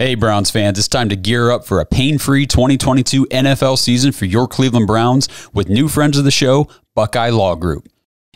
Hey, Browns fans, it's time to gear up for a pain-free 2022 NFL season for your Cleveland Browns with new friends of the show, Buckeye Law Group.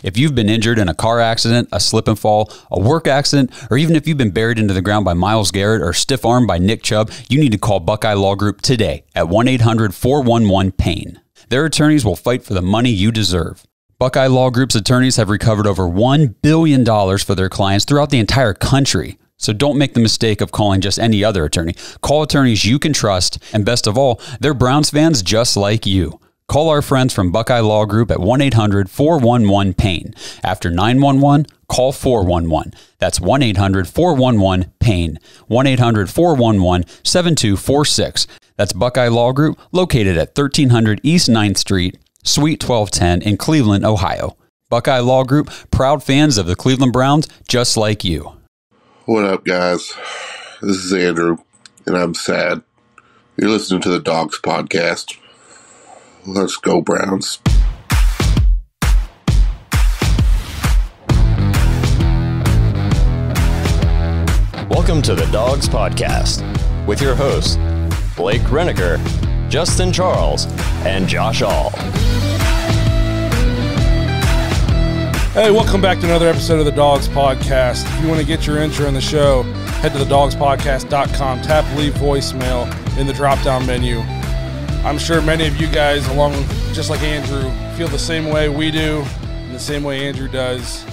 If you've been injured in a car accident, a slip and fall, a work accident, or even if you've been buried into the ground by Myles Garrett or stiff-armed by Nick Chubb, you need to call Buckeye Law Group today at 1-800-411-PAIN. Their attorneys will fight for the money you deserve. Buckeye Law Group's attorneys have recovered over $1 billion for their clients throughout the entire country. So don't make the mistake of calling just any other attorney. Call attorneys you can trust, and best of all, they're Browns fans just like you. Call our friends from Buckeye Law Group at 1-800-411-PAIN. After 911, call 411. That's 1-800-411-PAIN. 1-800-411-7246. That's Buckeye Law Group, located at 1300 East 9th Street, Suite 1210 in Cleveland, Ohio. Buckeye Law Group, proud fans of the Cleveland Browns just like you. What up, guys? This is Andrew, and I'm sad. You're listening to the Dawgs podcast. Let's go, Browns. Welcome to the Dawgs podcast with your hosts, Blake Reneker, Justin Charles, and Josh All. Hey, welcome back to another episode of the Dawgs podcast. If you want to get your intro in the show, head to thedawgspodcast.com, tap leave voicemail in the drop-down menu. I'm sure many of you guys, along just like Andrew, feel the same way we do, and the same way Andrew does.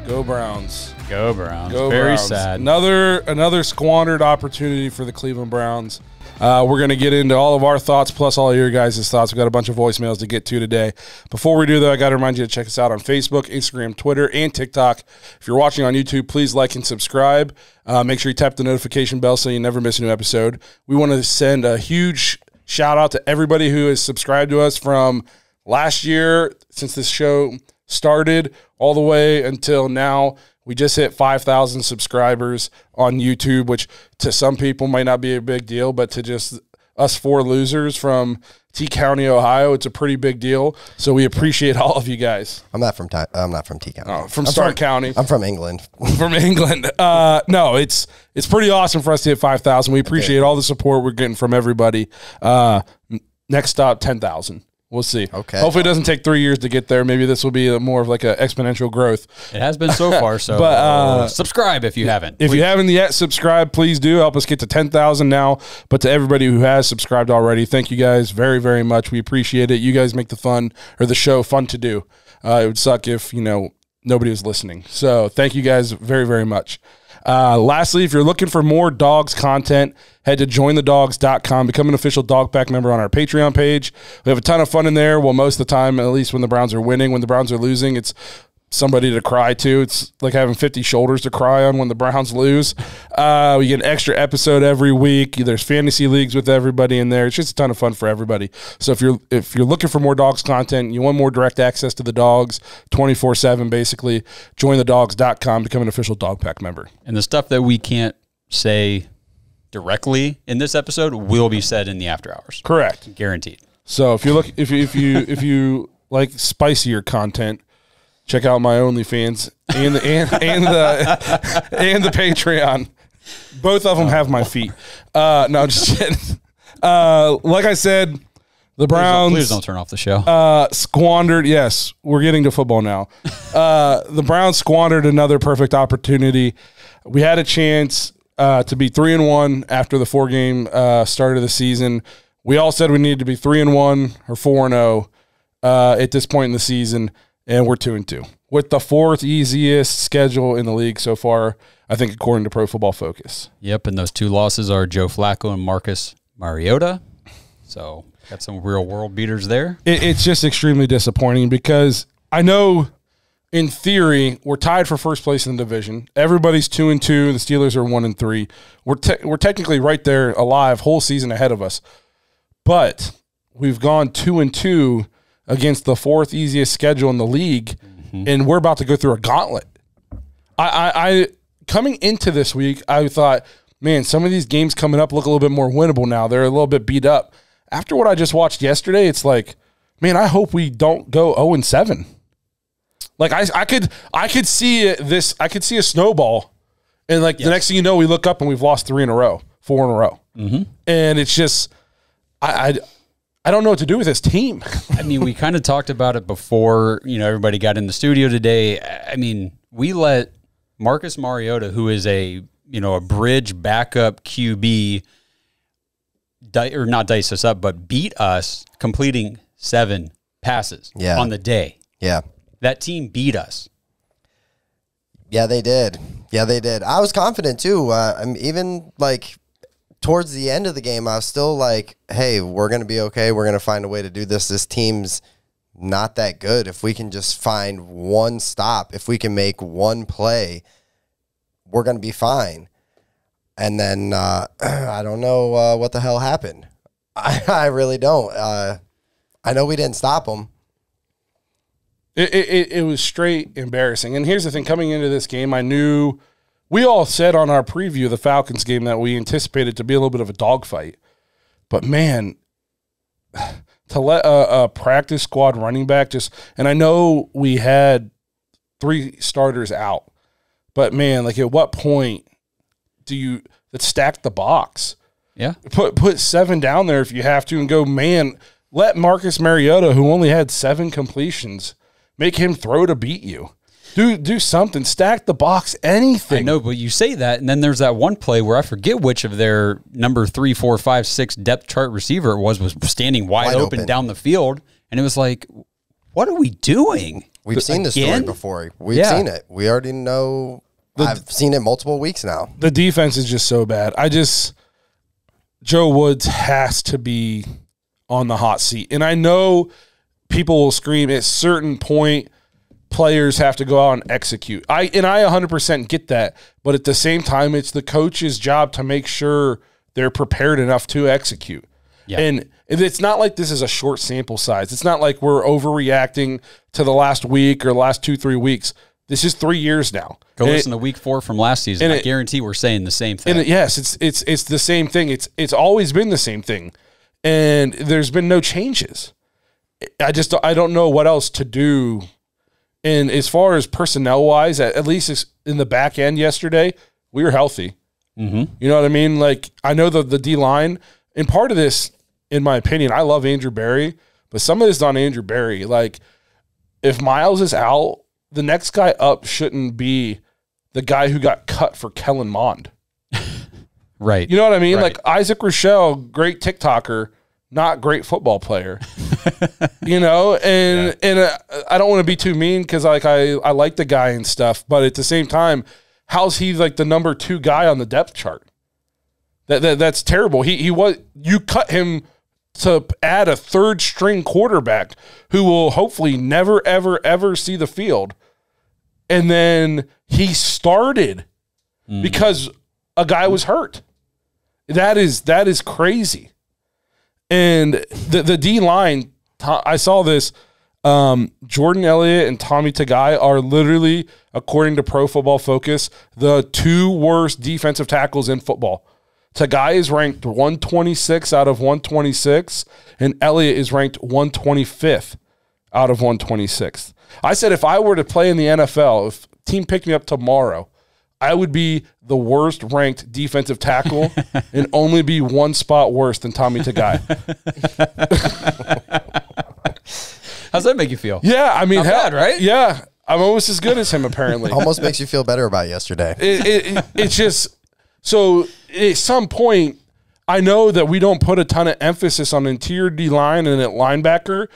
Go Browns. Go Browns. Go Very Browns. sad. Another squandered opportunity for the Cleveland Browns. We're going to get into all of our thoughts plus all of your guys' thoughts. We've got a bunch of voicemails to get to today. Before we do, though, I got to remind you to check us out on Facebook, Instagram, Twitter, and TikTok. If you're watching on YouTube, please like and subscribe. Make sure you tap the notification bell so you never miss a new episode. We want to send a huge shout-out to everybody who has subscribed to us from last year, since this show started, all the way until now. We just hit 5,000 subscribers on YouTube, which to some people might not be a big deal, but to just us four losers from T County, Ohio, it's a pretty big deal. So we appreciate all of you guys. I'm not from T County. Oh, from Stark County. I'm from England. From England. No, it's pretty awesome for us to hit 5,000. We appreciate all the support we're getting from everybody. Next stop, 10,000. We'll see. Okay. Hopefully it doesn't take 3 years to get there. Maybe this will be more of like an exponential growth. It has been so far, so but, subscribe if you haven't. If you haven't yet subscribed, please do. Help us get to 10,000 now. But to everybody who has subscribed already, thank you guys very, very much. We appreciate it. You guys make the show fun to do. It would suck if, nobody was listening. So thank you guys very, very much. Lastly, if you're looking for more Dawgs content, head to jointhedawgs.com. Become an official Dog Pack member on our Patreon page. We have a ton of fun in there. Well, most of the time, at least when the Browns are winning. When the Browns are losing, it's somebody to cry to. It's like having 50 shoulders to cry on when the Browns lose. We get an extra episode every week. There's fantasy leagues with everybody in there. It's just a ton of fun for everybody. So if you're looking for more Dawgs content, you want more direct access to the Dawgs 24/7, basically, jointhedawgs.com, become an official Dog Pack member. And the stuff that we can't say directly in this episode will be said in the after hours. Correct. Guaranteed. So if you like spicier content, check out my OnlyFans and the Patreon. Both of them have my feet. No, just kidding. Like I said, the Browns. Please don't turn off the show. Squandered. Yes, we're getting to football now. The Browns squandered another perfect opportunity. We had a chance to be 3-1 after the 4-game start of the season. We all said we needed to be 3-1 or 4-0 at this point in the season. And we're 2-2 with the fourth easiest schedule in the league so far, I think, according to Pro Football Focus. Yep, and those two losses are Joe Flacco and Marcus Mariota. So got some real world beaters there. It's just extremely disappointing because I know in theory we're tied for first place in the division. Everybody's 2-2. The Steelers are 1-3. We're technically right there alive, whole season ahead of us. But we've gone 2-2 against the fourth easiest schedule in the league, and we're about to go through a gauntlet. I coming into this week, I thought, man, some of these games coming up look a little bit more winnable now. They're a little bit beat up. After what I just watched yesterday, it's like, man, I hope we don't go 0-7. Like I could see this. I could see a snowball, and like the next thing you know, we look up and we've lost 3 in a row, 4 in a row. And it's just, I don't know what to do with this team. I mean, we kind of talked about it before, everybody got in the studio today. I mean, we let Marcus Mariota, who is a bridge backup QB, not dice us up, but beat us completing 7 passes on the day. Yeah. That team beat us. Yeah, they did. I was confident too. Even like towards the end of the game, I was still like, hey, we're going to be okay. We're going to find a way to do this. This team's not that good. If we can just find one stop, if we can make one play, we're going to be fine. And then I don't know what the hell happened. I really don't. I know we didn't stop them. It was straight embarrassing. And here's the thing. Coming into this game, I knew we all said on our preview of the Falcons game that we anticipated to be a little bit of a dogfight. But, man, to let a practice squad running back and I know we had 3 starters out. But, man, like at what point do you stack the box? Yeah. Put 7 down there if you have to and go, man, let Marcus Mariota, who only had 7 completions, make him throw to beat you. Do something. Stack the box, anything. I know, but you say that, and then there's that one play where I forget which of their number 3, 4, 5, 6 depth chart receiver it was standing wide open down the field, and it was like, what are we doing? We've seen this story before. We've seen it. We already know. I've seen it multiple weeks now. The defense is just so bad. Joe Woods has to be on the hot seat. And I know people will scream at a certain point, players have to go out and execute. I 100% get that. But at the same time, it's the coach's job to make sure they're prepared enough to execute. Yeah. And it's not like this is a short sample size. It's not like we're overreacting to the last week or last 2-3 weeks. This is 3 years now. Go listen to week 4 from last season. I guarantee we're saying the same thing. And yes, it's the same thing. It's always been the same thing. And there's been no changes. I don't know what else to do. And as far as personnel-wise, at least in the back end yesterday, we were healthy. You know what I mean? Like, I know the D-line, and part of this, in my opinion, I love Andrew Berry, but some of this is on Andrew Berry. Like, if Miles is out, the next guy up shouldn't be the guy who got cut for Kellen Mond. Right. You know what I mean? Right. Like Isaac Rochelle, great TikToker, not great football player. And I don't want to be too mean because I like the guy and stuff, but at the same time, how's he like the number 2 guy on the depth chart? That's terrible. You cut him to add a 3rd string quarterback who will hopefully never, ever, ever see the field. And then he started because a guy was hurt. That is crazy. And the D-line, I saw this, Jordan Elliott and Tommy Tagai are literally, according to Pro Football Focus, the 2 worst defensive tackles in football. Tagai is ranked 126 out of 126, and Elliott is ranked 125th out of 126. I said if I were to play in the NFL, if a team picked me up tomorrow, I would be the worst ranked defensive tackle and only be 1 spot worse than Tommy Tagai. How's that make you feel? Yeah, I mean, not bad, right? Yeah, I'm almost as good as him apparently. Almost makes you feel better about yesterday. It's just so at some point, I know that we don't put a ton of emphasis on interior D-line and at linebacker,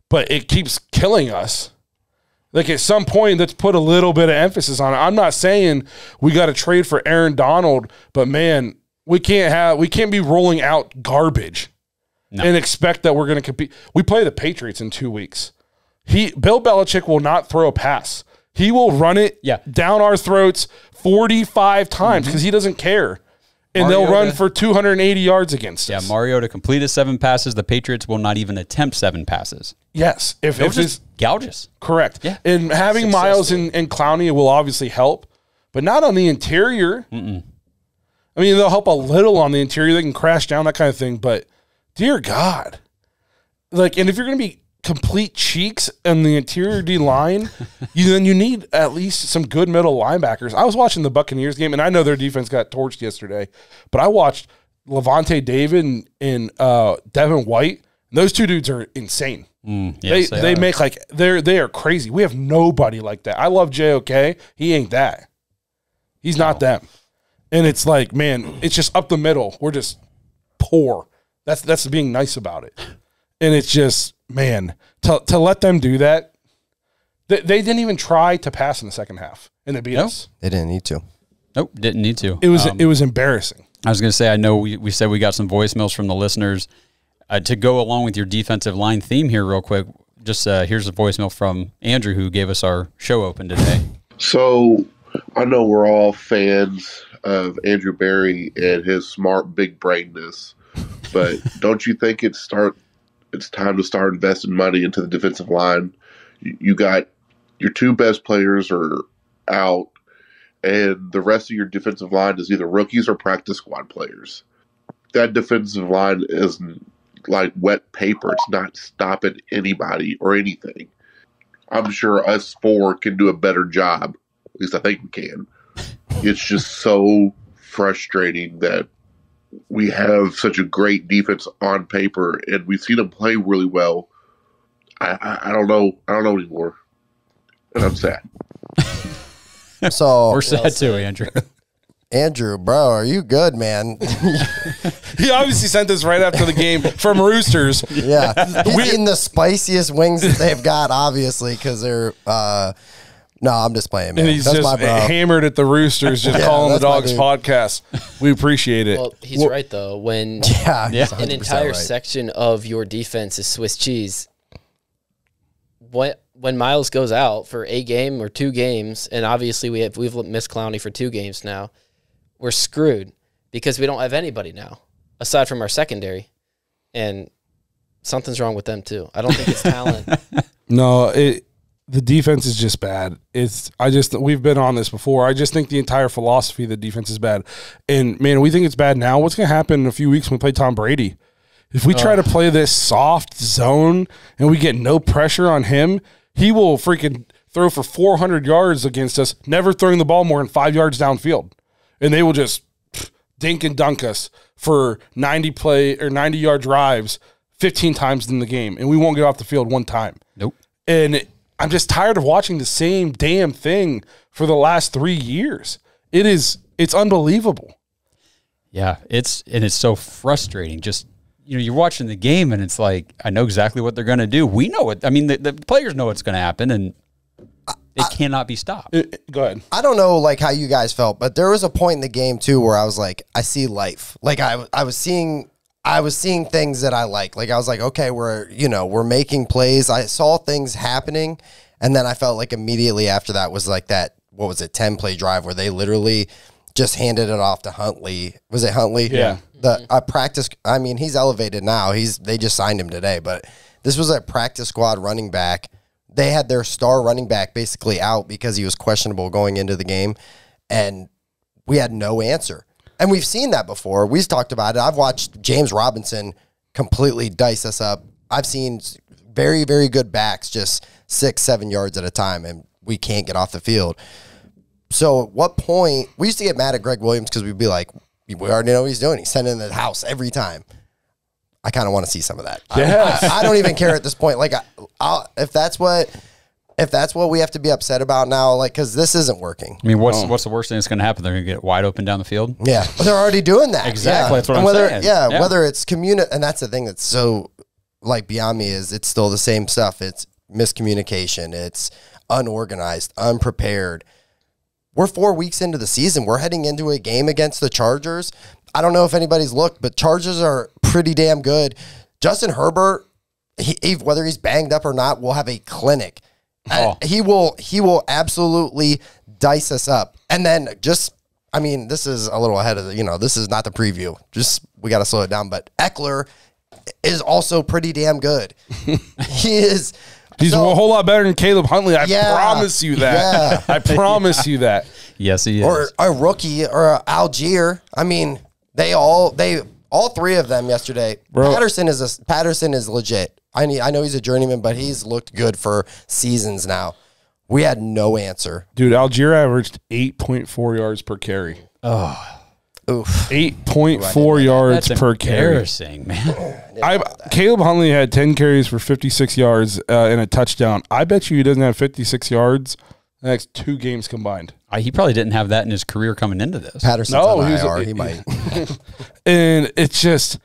but it keeps killing us. Like at some point, let's put a little bit of emphasis on it. I'm not saying we got to trade for Aaron Donald, but man, we can't be rolling out garbage and expect that we're going to compete. We play the Patriots in 2 weeks. Bill Belichick will not throw a pass. He will run it down our throats 45 times because he doesn't care. And Mariota, they'll run for 280 yards against us. Yeah, Mariota completed 7 passes. The Patriots will not even attempt 7 passes. Yes. If just gouges. Correct. Yeah. And having Miles and Clowney will obviously help, but not on the interior. I mean, they'll help a little on the interior. They can crash down, that kind of thing. But, dear God. Like, and if you're going to be complete cheeks in the interior D line, then you need at least some good middle linebackers. I was watching the Buccaneers game, and I know their defense got torched yesterday, but I watched Levante David and Devin White. Those two dudes are insane. Yes, they make they are crazy. We have nobody like that. I love JOK. He ain't that. He's not them. And it's like, man, it's just up the middle. We're just poor. That's being nice about it. And it's just, man, to let them do that. They didn't even try to pass in the second half, and they beat us. They didn't need to. Nope, didn't need to. It was embarrassing. I was going to say, I know we said we got some voicemails from the listeners. To go along with your defensive line theme here real quick, just here's a voicemail from Andrew, who gave us our show open today. So I know we're all fans of Andrew Berry and his smart big brainness, but don't you think it's time to start investing money into the defensive line? You got your two best players are out, and the rest of your defensive line is either rookies or practice squad players. That defensive line is like wet paper. It's not stopping anybody or anything. I'm sure us four can do a better job. At least I think we can. It's just so frustrating that we have such a great defense on paper, and we've seen them play really well. I don't know anymore, and I'm sad. So We're sad too, Andrew. Andrew, bro, are you good, man? He obviously sent this right after the game from Roosters. Yeah. He's eating the spiciest wings that they've got, obviously, because they're no, I'm just playing, man. And he's That's just my bro. hammered at the Roosters, just calling the that's my Dawgs dude. podcast. We appreciate it. Well, he's right, though. When He's an 100% entire right. section of your defense is Swiss cheese, when Miles goes out for a game or 2 games, and obviously we've missed Clowney for 2 games now, we're screwed because we don't have anybody now aside from our secondary, and something's wrong with them too. I don't think it's talent. No, the defense is just bad. We've been on this before. I just think the entire philosophy of the defense is bad. And man, we think it's bad now. What's going to happen in a few weeks when we play Tom Brady? If we try to play this soft zone and we get no pressure on him, he will freaking throw for 400 yards against us, never throwing the ball more than 5 yards downfield. And they will just dink and dunk us for 90-yard drives 15 times in the game, and we won't get off the field one time. Nope. And I'm just tired of watching the same damn thing for the last 3 years. It's unbelievable. Yeah, it's so frustrating. Just, you're watching the game and it's like, I know exactly what they're going to do. We know it. I mean, the players know what's going to happen, and it cannot be stopped. Go ahead. I don't know like how you guys felt, but there was a point in the game too where I was like, I see life. Like I was seeing things that I like. Like I was like, okay, we're making plays. I saw things happening, and then I felt like immediately after that was like that, what was it, 10-play drive where they literally just handed it off to Huntley. Was it Huntley? Yeah. He's elevated now. They just signed him today, but this was a practice squad running back. They had their star running back basically out because he was questionable going into the game, and we had no answer. And we've seen that before. We've talked about it. I've watched James Robinson completely dice us up. I've seen very, very good backs just 6-7 yards at a time, and we can't get off the field. So at what point – we used to get mad at Greg Williams because we'd be like, we already know what he's doing. He's sending the house every time. I kind of want to see some of that. Yes. I don't even care at this point. Like, if that's what we have to be upset about now, like, because this isn't working. I mean, what's the worst thing that's going to happen? They're going to get wide open down the field? Yeah. They're already doing that. Exactly. Yeah. That's what and I'm whether, saying. Yeah. Yeah. Whether it's and that's the thing that's so, like, beyond me is it's still the same stuff. It's miscommunication. It's unorganized, unprepared. We're 4 weeks into the season. We're heading into a game against the Chargers. I don't know if anybody's looked, but Chargers are pretty damn good. Justin Herbert, whether he's banged up or not, will have a clinic. He will absolutely dice us up. And then this is a little ahead of this is not the preview. We got to slow it down. But Eckler is also pretty damn good. He is. He's a whole lot better than Caleb Huntley. I promise you that. Yeah. I promise you that. Yes, he is. Or a rookie or Algier. I mean, All three of them yesterday. Bro. Patterson is legit. I know he's a journeyman, but he's looked good for seasons now. We had no answer. Dude, Algier averaged 8.4 yards per carry. Oof. 8.4 yards That's per carry. embarrassing, man. Caleb Huntley had 10 carries for 56 yards and a touchdown. I bet you he doesn't have 56 yards the next 2 games combined. He probably didn't have that in his career coming into this. Patterson's on IR. He might. And it's just,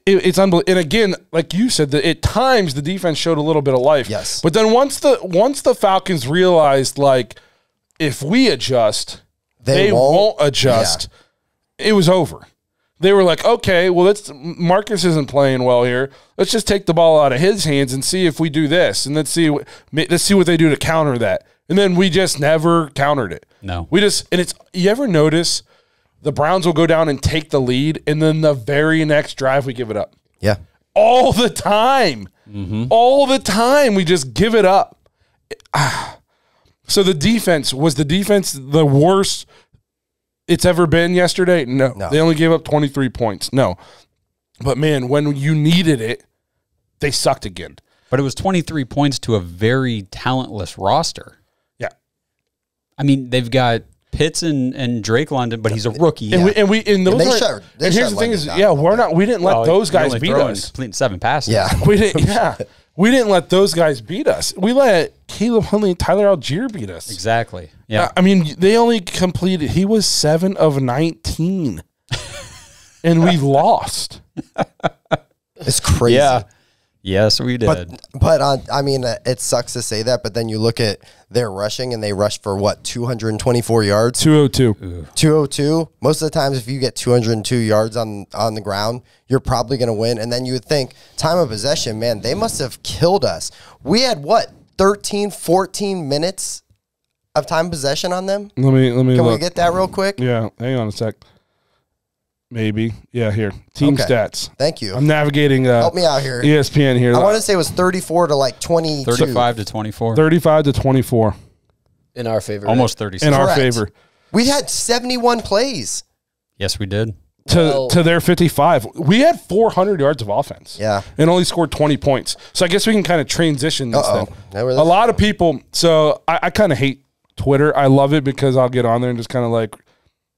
it's unbelievable. And again, like you said, at times the defense showed a little bit of life. Yes. But then once the Falcons realized, like, if we adjust, they won't adjust, it was over. They were like, okay, well, Marcus isn't playing well here. Let's just take the ball out of his hands and see if we do this, and let's see what they do to counter that. And then we just never countered it. No. You ever notice the Browns will go down and take the lead, and then the very next drive we give it up? Yeah. All the time. Mm-hmm. All the time we just give it up. So was the defense the worst it's ever been yesterday? No. They only gave up 23 points. No. But, man, when you needed it, they sucked again. But it was 23 points to a very talentless roster. Yeah. I mean, they've got Pitts and Drake London, but he's a rookie. They here's the thing is, we didn't let those guys beat us. Completing 7 passes. Yeah. We didn't let those guys beat us. We let Caleb Huntley and Tyler Algier beat us. Exactly. Yeah. I mean, they only completed. He was 7 of 19, and we lost. It's crazy. Yeah. Yes, we did. But I mean, it sucks to say that, but then you look at their rushing, and they rushed for, 224 yards? 202. 202. Most of the times, if you get 202 yards on the ground, you're probably going to win. And then you would think, time of possession, man, they must have killed us. We had, 13, 14 minutes of time possession on them? Let me Can look. we get that real quick? Yeah, hang on a sec. Maybe. Yeah, here. Team stats. Thank you. I'm navigating Help me out here. ESPN here. I want to say it was 34 to 22. 35 to 24. 35 to 24. In our favor. Almost 36. In our Correct. favor. We had 71 plays. Yes, we did. To their 55. We had 400 yards of offense. Yeah. And only scored 20 points. So I guess we can kind of transition this thing. There A lot of people, so I kind of hate Twitter. I love it because I'll get on there and just kind of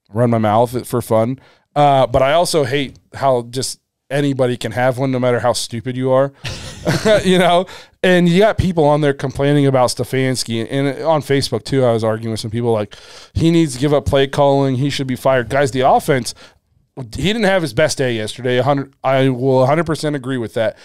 run my mouth for fun. But I also hate how just anybody can have one no matter how stupid you are, and you got people on there complaining about Stefanski, and on Facebook too, I was arguing with some people like he needs to give up play calling. He should be fired. Guys, the offense, he didn't have his best day yesterday. I will 100% agree with that.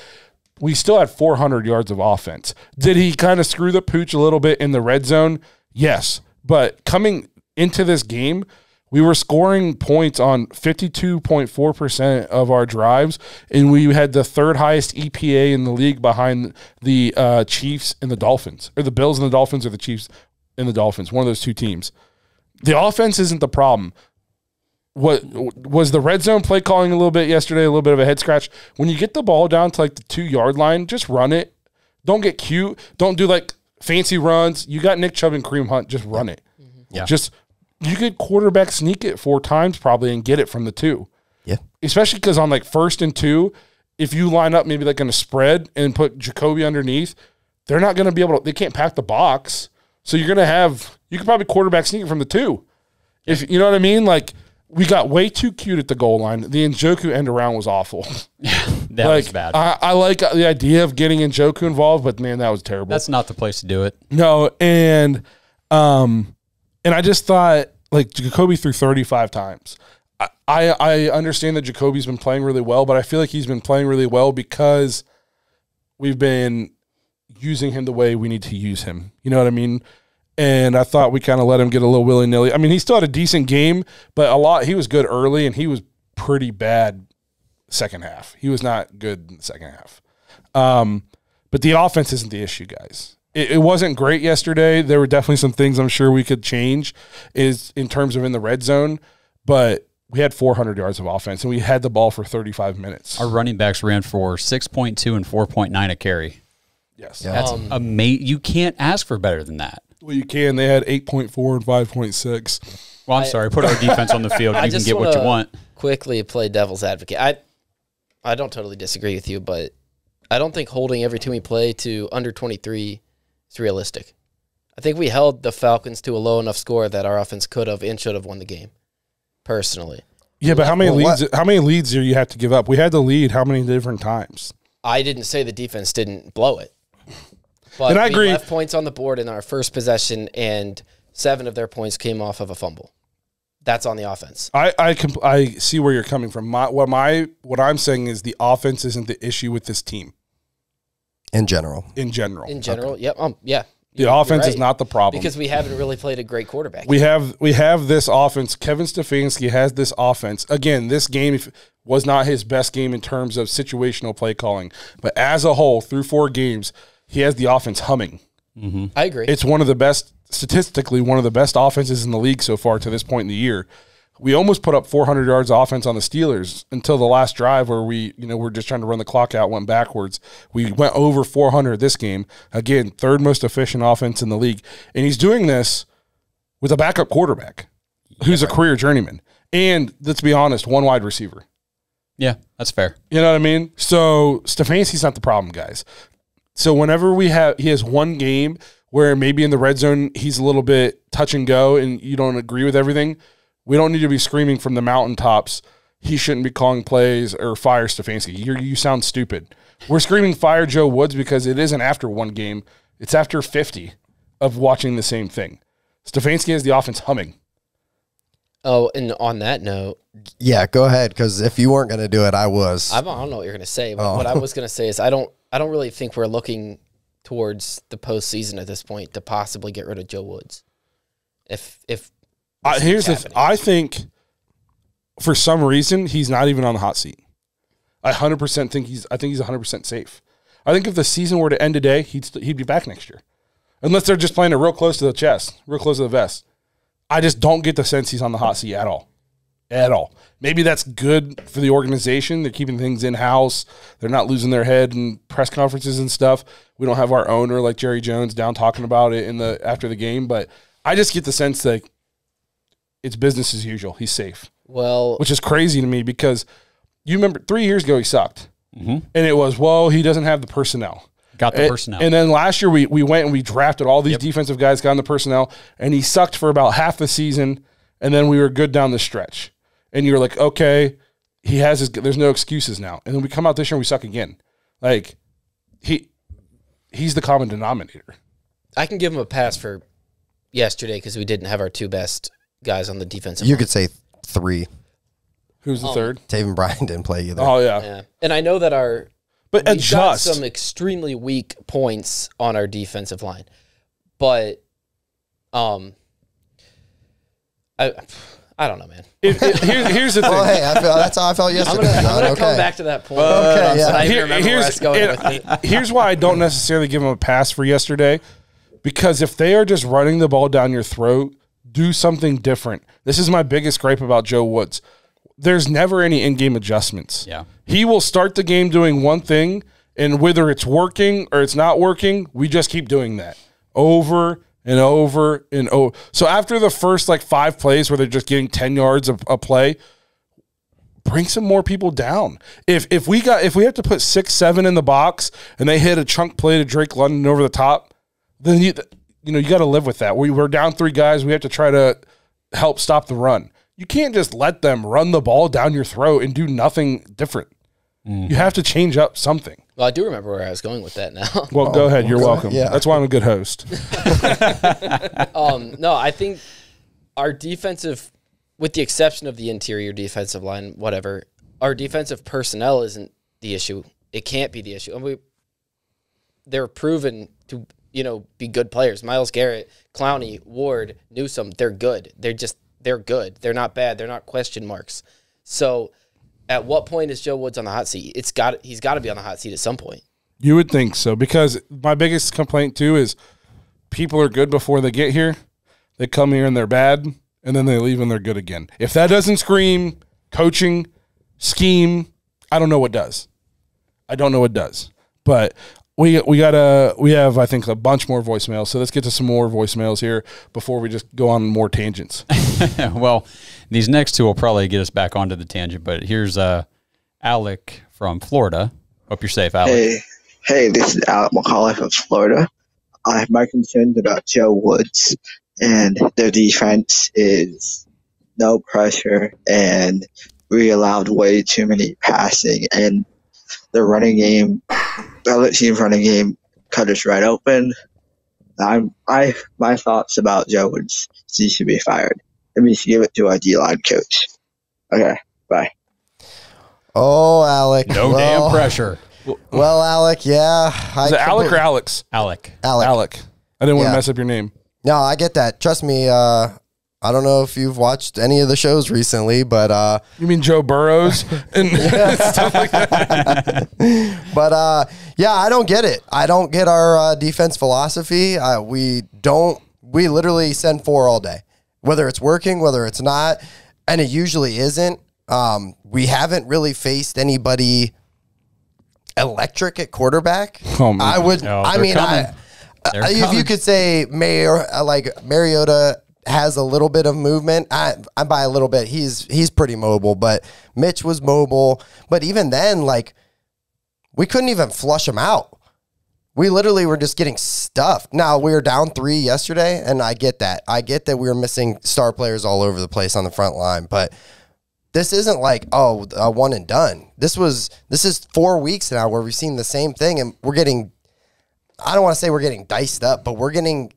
We still had 400 yards of offense. Did he kind of screw the pooch a little bit in the red zone? Yes. But coming into this game, we were scoring points on 52.4% of our drives, and we had the 3rd highest EPA in the league behind the Chiefs and the Dolphins, or the Bills and the Dolphins, or the Chiefs and the Dolphins, one of those 2 teams. The offense isn't the problem. What was the red zone play calling a little bit yesterday, a little bit of a head scratch. When you get the ball down to the 2-yard line, just run it. Don't get cute. Don't do fancy runs. You got Nick Chubb and Kareem Hunt. Just run it. Yeah. You could quarterback sneak it 4 times probably and get it from the 2. Yeah. Especially because on 1st and 2, if you line up maybe in a spread and put Jacoby underneath, they're not going to be able to, they can't pack the box. So you're going to you could probably quarterback sneak it from the 2. If you know what I mean? We got way too cute at the goal line. The Njoku end around was awful. Yeah, that was bad. I like the idea of getting Njoku involved, but man, that was terrible. That's not the place to do it. No, and I just thought Jacoby threw 35 times. I understand that Jacoby's been playing really well, but I feel like he's been playing really well because we've been using him the way we need to use him. You know what I mean? And I thought we kind of let him get a little willy-nilly. I mean, he still had a decent game, but he was good early, and he was pretty bad second half. He was not good in the second half. But the offense isn't the issue, guys. It wasn't great yesterday. There were definitely some things I'm sure we could change in terms of in the red zone, but we had 400 yards of offense, and we had the ball for 35 minutes. Our running backs ran for 6.2 and 4.9 a carry. Yes. Yeah. That's amazing. You can't ask for better than that. Well, you can. They had 8.4 and 5.6. Well, I'm sorry. Put our defense on the field. You can get what you want. quickly play devil's advocate. I don't totally disagree with you, but I don't think holding every team we play to under 23 is realistic. I think we held the Falcons to a low enough score that our offense could have and should have won the game, personally. Yeah, but how many leads do you have to give up? We had the lead how many different times? I didn't say the defense didn't blow it. But and I agree. We left points on the board in our first possession, and 7 of their points came off of a fumble. That's on the offense. I see where you're coming from. What I'm saying is the offense isn't the issue with this team. In general. Okay. Yep. Yeah. The offense is not the problem. Because we haven't really played a great quarterback. We have this offense. Kevin Stefanski has this offense. Again, this game was not his best game in terms of situational play calling. But as a whole, through 4 games, he has the offense humming. Mm-hmm. I agree. It's one of the best, statistically, one of the best offenses in the league so far to this point in the year. We almost put up 400 yards of offense on the Steelers until the last drive where we're just trying to run the clock out, went backwards. We went over 400 this game. Again, 3rd most efficient offense in the league. And he's doing this with a backup quarterback who's a career journeyman. And let's be honest, 1 wide receiver. Yeah, that's fair. You know what I mean? So Stefanski's not the problem, guys. So whenever he has one game where maybe in the red zone he's a little bit touch and go and you don't agree with everything, we don't need to be screaming from the mountaintops, he shouldn't be calling plays or fire Stefanski. You sound stupid. We're screaming fire Joe Woods because it isn't after 1 game. It's after 50 of watching the same thing. Stefanski has the offense humming. Oh, and on that note. Yeah, go ahead, because if you weren't going to do it, I was. I don't know what you're going to say, but what I was going to say is I don't really think we're looking towards the postseason at this point to possibly get rid of Joe Woods. I think for some reason he's not even on the hot seat. I 100% think he's 100% safe. I think if the season were to end today, he'd be back next year, unless they're just playing it real close to the chest, real close to the vest. I just don't get the sense he's on the hot seat at all. At all. Maybe that's good for the organization. They're keeping things in-house. They're not losing their head in press conferences and stuff. We don't have our owner like Jerry Jones down talking about it after the game, but I just get the sense that it's business as usual. He's safe. Well, which is crazy to me because you remember 3 years ago he sucked. Mm-hmm. And it was, he doesn't have the personnel. Got the personnel. And then last year we went and we drafted all these defensive guys, got in the personnel, and he sucked for about half the season, and then we were good down the stretch. And you're like, okay, there's no excuses now. And then we come out this year and we suck again. Like, he's the common denominator. I can give him a pass for yesterday because we didn't have our 2 best guys on the defensive You line. could say 3. Who's the third? Taven Bryan didn't play either. Oh, yeah. And I know that But we've got adjust. some extremely weak points on our defensive line. But I don't know, man. Here's the thing. Well, hey, that's how I felt yesterday. I'm John. gonna Okay. come back to that point. Okay, yeah. I even remember where I was going with it. Here's why I don't necessarily give him a pass for yesterday, because if they are just running the ball down your throat, do something different. This is my biggest gripe about Joe Woods. There's never any in-game adjustments. Yeah. He will start the game doing one thing, and whether it's working or it's not working, we just keep doing that over and over and over. So after the first 5 plays where they're just getting 10 yards of a play, bring some more people down. If we have to put 6, 7 in the box and they hit a chunk play to Drake London over the top, then you got to live with that. We're down 3 guys. We have to try to help stop the run. You can't just let them run the ball down your throat and do nothing different. Mm-hmm. You have to change up something. Well, I do remember where I was going with that now. Well, go ahead. You're welcome. Yeah. That's why I'm a good host. No, I think our defensive, with the exception of the interior defensive line, whatever, our defensive personnel isn't the issue. It can't be the issue. And they're proven to, be good players. Myles Garrett, Clowney, Ward, Newsome, they're good. They're good. They're not bad. They're not question marks. So at what point is Joe Woods on the hot seat? He's got to be on the hot seat at some point. You would think so, because my biggest complaint too is people are good before they get here. They come here and they're bad, and then they leave and they're good again. If that doesn't scream coaching, scheme, I don't know what does. But we have, I think, a bunch more voicemails. So let's get to some more voicemails here before we just go on more tangents. Well, These next two will probably get us back onto the tangent, but here's Alec from Florida. Hope you're safe, Alec. Hey, this is Alec McCauley from Florida. I have my concerns about Joe Woods, and their defense is no pressure, and we allowed way too many passing, and the running game, the other team's running game, cut us right open. My thoughts about Joe Woods, he should be fired. And we should give it to our D-line coach. Okay, bye. Oh, Alec. No damn pressure. Well, Alec, yeah. Is it Alec or Alex? Alec. Alec. I didn't want to mess up your name. No, I get that. Trust me. I don't know if you've watched any of the shows recently, but you mean Joe Burrows and stuff like that. But yeah, I don't get it. I don't get our defense philosophy. We literally send 4 all day, whether it's working, whether it's not, and it usually isn't. We haven't really faced anybody electric at quarterback. Oh, man. I would. No, I mean, if you could say Mariota has a little bit of movement. I by a little bit, he's pretty mobile, but Mitch was mobile. But even then, like, we couldn't even flush him out. We literally were just getting stuffed. Now, we were down 3 yesterday, and I get that. I get that we were missing star players all over the place on the front line, but this isn't like, a one and done. This is 4 weeks now where we've seen the same thing, and we're getting, I don't want to say we're getting diced up, but we're getting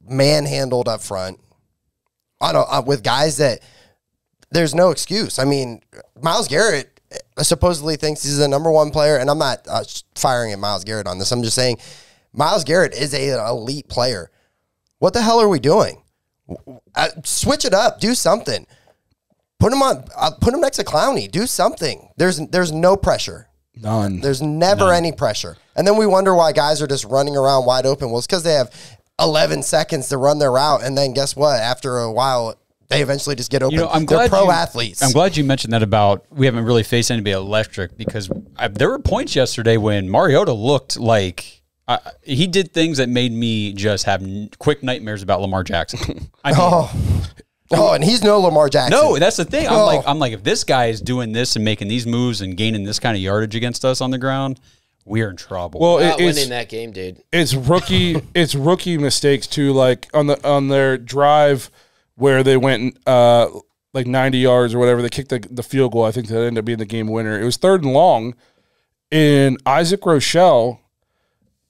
manhandled up front. With guys that there's no excuse. I mean, Myles Garrett supposedly thinks he's the number 1 player, and I'm not firing at Myles Garrett on this. I'm just saying Myles Garrett is an elite player. What the hell are we doing? Switch it up. Do something. Put him next to Clowney. Do something. There's no pressure. None. There's never any pressure. And then we wonder why guys are just running around wide open. Well, it's because they have 11 seconds to run their route, and then guess what? After a while, they eventually just get open. They're pro athletes. I'm glad you mentioned that about we haven't really faced anybody electric, because there were points yesterday when Mariota looked like he did things that made me just have quick nightmares about Lamar Jackson. And he's no Lamar Jackson. No, that's the thing. I'm like, if this guy is doing this and making these moves and gaining this kind of yardage against us on the ground, we are in trouble. Well, not winning that game, dude. It's rookie mistakes too. Like on their drive where they went like 90 yards or whatever, they kicked the field goal. I think that ended up being the game winner. It was 3rd and long, and Isaac Rochelle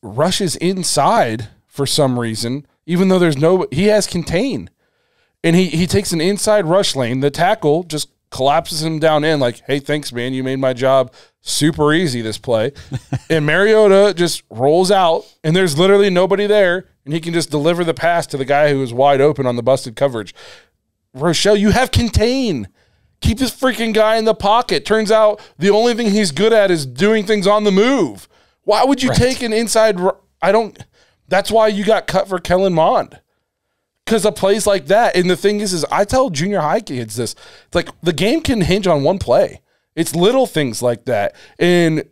rushes inside for some reason, even though he has contain, and he takes an inside rush lane. The tackle just collapses him down in, like, hey, thanks, man. You made my job super easy this play. And Mariota just rolls out, and there's literally nobody there, and he can just deliver the pass to the guy who was wide open on the busted coverage. Rochelle, you have contain. Keep this freaking guy in the pocket. Turns out the only thing he's good at is doing things on the move. Why would you take an inside? That's why you got cut for Kellen Mond. Because of plays like that. And the thing is I tell junior high kids this. It's like the game can hinge on one play. It's little things like that. And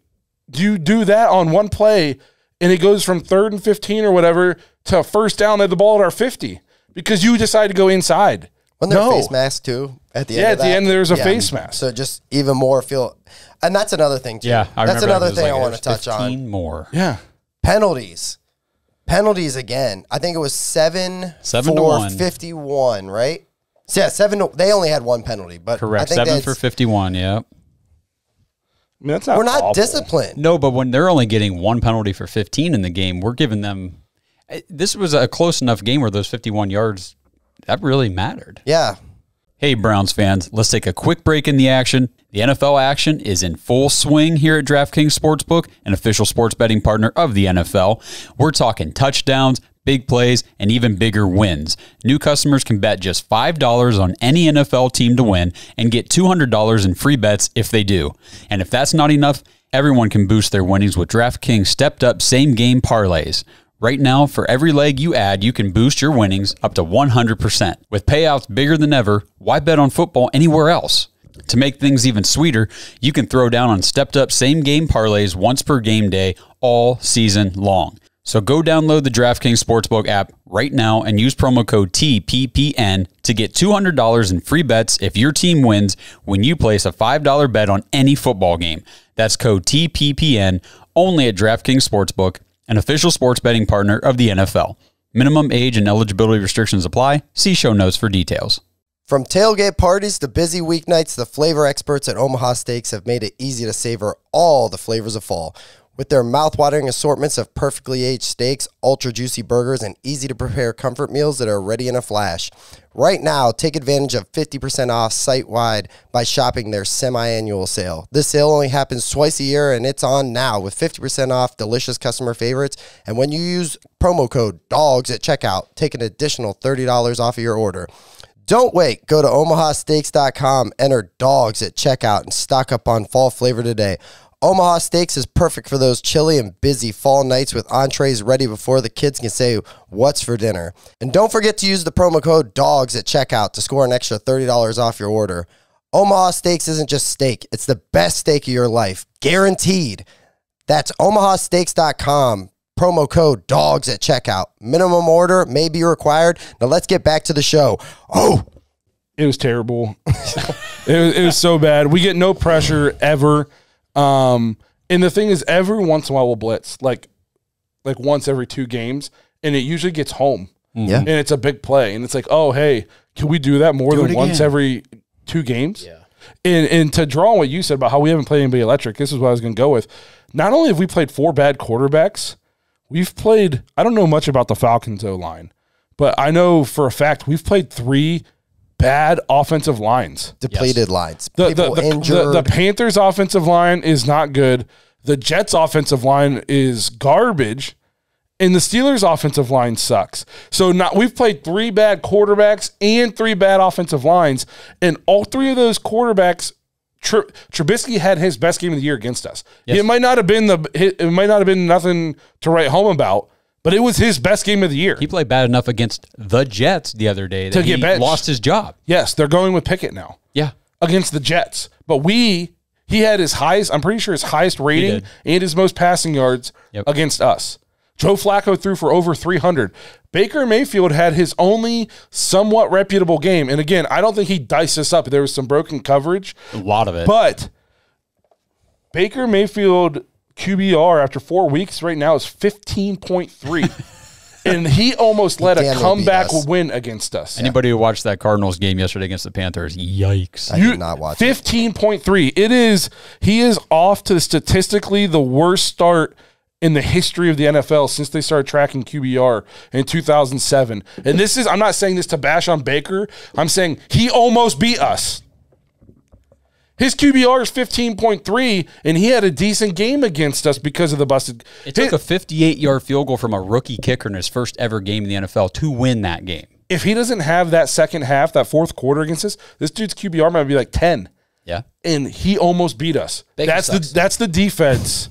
you do that on one play, and it goes from 3rd and 15 or whatever to 1st down at the ball at our 50 because you decide to go inside. Wasn't there a face mask too at the end? Yeah, at the end there was a face mask. So just even more feel, and that's another thing too. Yeah, that's another thing I want to touch on. 15 more. Yeah, penalties again. I think it was 7 for 51, right? So yeah, 7. They only had 1 penalty, but correct. I think 7 for 51. Yeah. I mean, that's not we're not awful. disciplined. No, but when they're only getting 1 penalty for 15 in the game, we're giving them. This was a close enough game where those 51 yards, that really mattered. Yeah. Hey, Browns fans, let's take a quick break in the action. The NFL action is in full swing here at DraftKings Sportsbook, an official sports betting partner of the NFL. We're talking touchdowns, big plays, and even bigger wins. New customers can bet just $5 on any NFL team to win and get $200 in free bets if they do. And if that's not enough, everyone can boost their winnings with DraftKings stepped-up same-game parlays. Right now, for every leg you add, you can boost your winnings up to 100%. With payouts bigger than ever, why bet on football anywhere else? To make things even sweeter, you can throw down on stepped-up same-game parlays once per game day all season long. So go download the DraftKings Sportsbook app right now and use promo code TPPN to get $200 in free bets if your team wins when you place a $5 bet on any football game. That's code TPPN only at DraftKings Sportsbook, an official sports betting partner of the NFL. Minimum age and eligibility restrictions apply. See show notes for details. From tailgate parties to busy weeknights, the flavor experts at Omaha Steaks have made it easy to savor all the flavors of fall. With their mouth-watering assortments of perfectly aged steaks, ultra-juicy burgers, and easy-to-prepare comfort meals that are ready in a flash. Right now, take advantage of 50% off site-wide by shopping their semi-annual sale. This sale only happens twice a year, and it's on now with 50% off delicious customer favorites. And when you use promo code DAWGS at checkout, take an additional $30 off of your order. Don't wait. Go to omahasteaks.com, enter DAWGS at checkout, and stock up on fall flavor today. Omaha Steaks is perfect for those chilly and busy fall nights with entrees ready before the kids can say what's for dinner. And don't forget to use the promo code DAWGS at checkout to score an extra $30 off your order. Omaha Steaks isn't just steak. It's the best steak of your life. Guaranteed. That's omahasteaks.com. Promo code DAWGS at checkout. Minimum order may be required. Now let's get back to the show. Oh! It was terrible. it was so bad. We get no pressure ever. And the thing is, every once in a while we'll blitz, like once every 2 games, and it usually gets home. Yeah. And it's a big play. And it's like, oh, hey, can we do that more than once every 2 games? Yeah. And to draw on what you said about how we haven't played anybody electric, this is what I was going to go with. Not only have we played 4 bad quarterbacks, we've played, I don't know much about the Falcons O-line, but I know for a fact we've played 3 bad offensive lines. Depleted lines. The Panthers' offensive line is not good. The Jets' offensive line is garbage. And the Steelers' offensive line sucks. So we've played 3 bad quarterbacks and 3 bad offensive lines. And all 3 of those quarterbacks, Trubisky had his best game of the year against us. Yes. It might not have been nothing to write home about, but it was his best game of the year. He played bad enough against the Jets the other day that he lost his job. Yes, they're going with Pickett now. Yeah. Against the Jets. But he had his highest, I'm pretty sure his highest rating and his most passing yards against us. Joe Flacco threw for over 300. Baker Mayfield had his only somewhat reputable game. And again, I don't think he diced us up. There was some broken coverage. A lot of it. But Baker Mayfield QBR after 4 weeks right now is 15.3. And he almost led a comeback win against us. Anybody who watched that Cardinals game yesterday against the Panthers, yikes. I did not watch 15.3. He is off to statistically the worst start in the history of the NFL since they started tracking QBR in 2007. And I'm not saying this to bash on Baker. I'm saying he almost beat us. His QBR is 15.3, and he had a decent game against us because of the busted. It took a 58-yard field goal from a rookie kicker in his first ever game in the NFL to win that game. If he doesn't have that second half, that fourth quarter against us, this dude's QBR might be like 10. Yeah. And he almost beat us. That's the defense.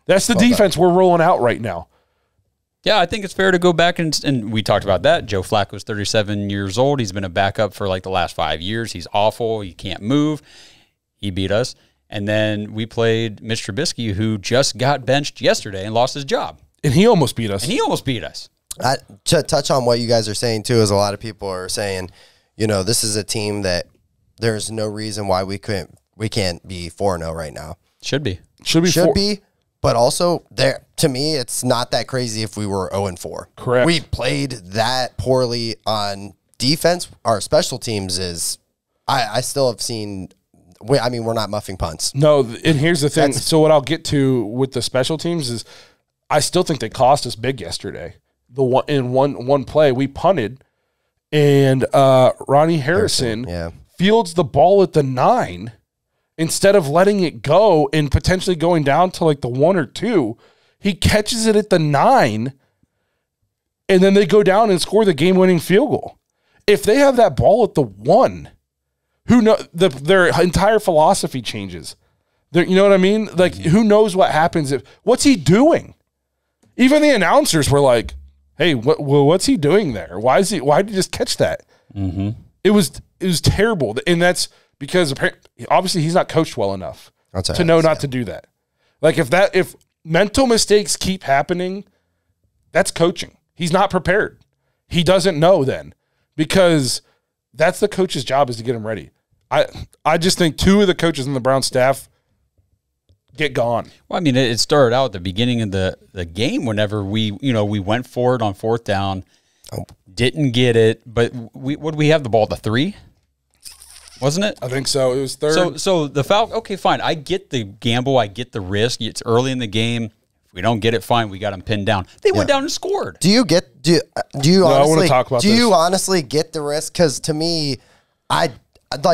That's the defense we're rolling out right now. Yeah, I think it's fair to go back and we talked about that. Joe Flacco's 37 years old. He's been a backup for like the last 5 years. He's awful. He can't move. He beat us. And then we played Mitch Trubisky, who just got benched yesterday and lost his job. And he almost beat us. To touch on what you guys are saying, too, is a lot of people are saying, this is a team that there's no reason why we can't be 4-0 right now. Should be. Should be. But also, to me, it's not that crazy if we were 0-4. Correct. We played that poorly on defense. Our special teams is, I still have seen, we're not muffing punts. No, and here's the thing. So what I'll get to with the special teams is I still think they cost us big yesterday. In one play, we punted, and Ronnie Harrison fields the ball at the 9. Instead of letting it go and potentially going down to like the 1 or 2, he catches it at the 9, and then they go down and score the game-winning field goal. If they have that ball at the 1, their entire philosophy changes. You know what I mean? Like, who knows what happens what's he doing? Even the announcers were like, "Hey, what's he doing there? Why did he just catch that?" Mm-hmm. It was terrible, and that's because obviously he's not coached well enough to know not to do that. Like if mental mistakes keep happening, That's coaching. He's not prepared. He doesn't know then, because that's the coach's job, is to get him ready. I just think 2 of the coaches in the Browns staff get gone. Well, I mean, it started out at the beginning of the game whenever we went for it on 4th down, didn't get it, but what did we have the ball at the 3? Wasn't it? I think so. It was 3rd. So the Falcons, okay, fine. I get the gamble. I get the risk. It's early in the game. If we don't get it, fine. We got them pinned down. They went down and scored. Do you honestly, I want to talk about this. You honestly get the risk? Because to me, I'm over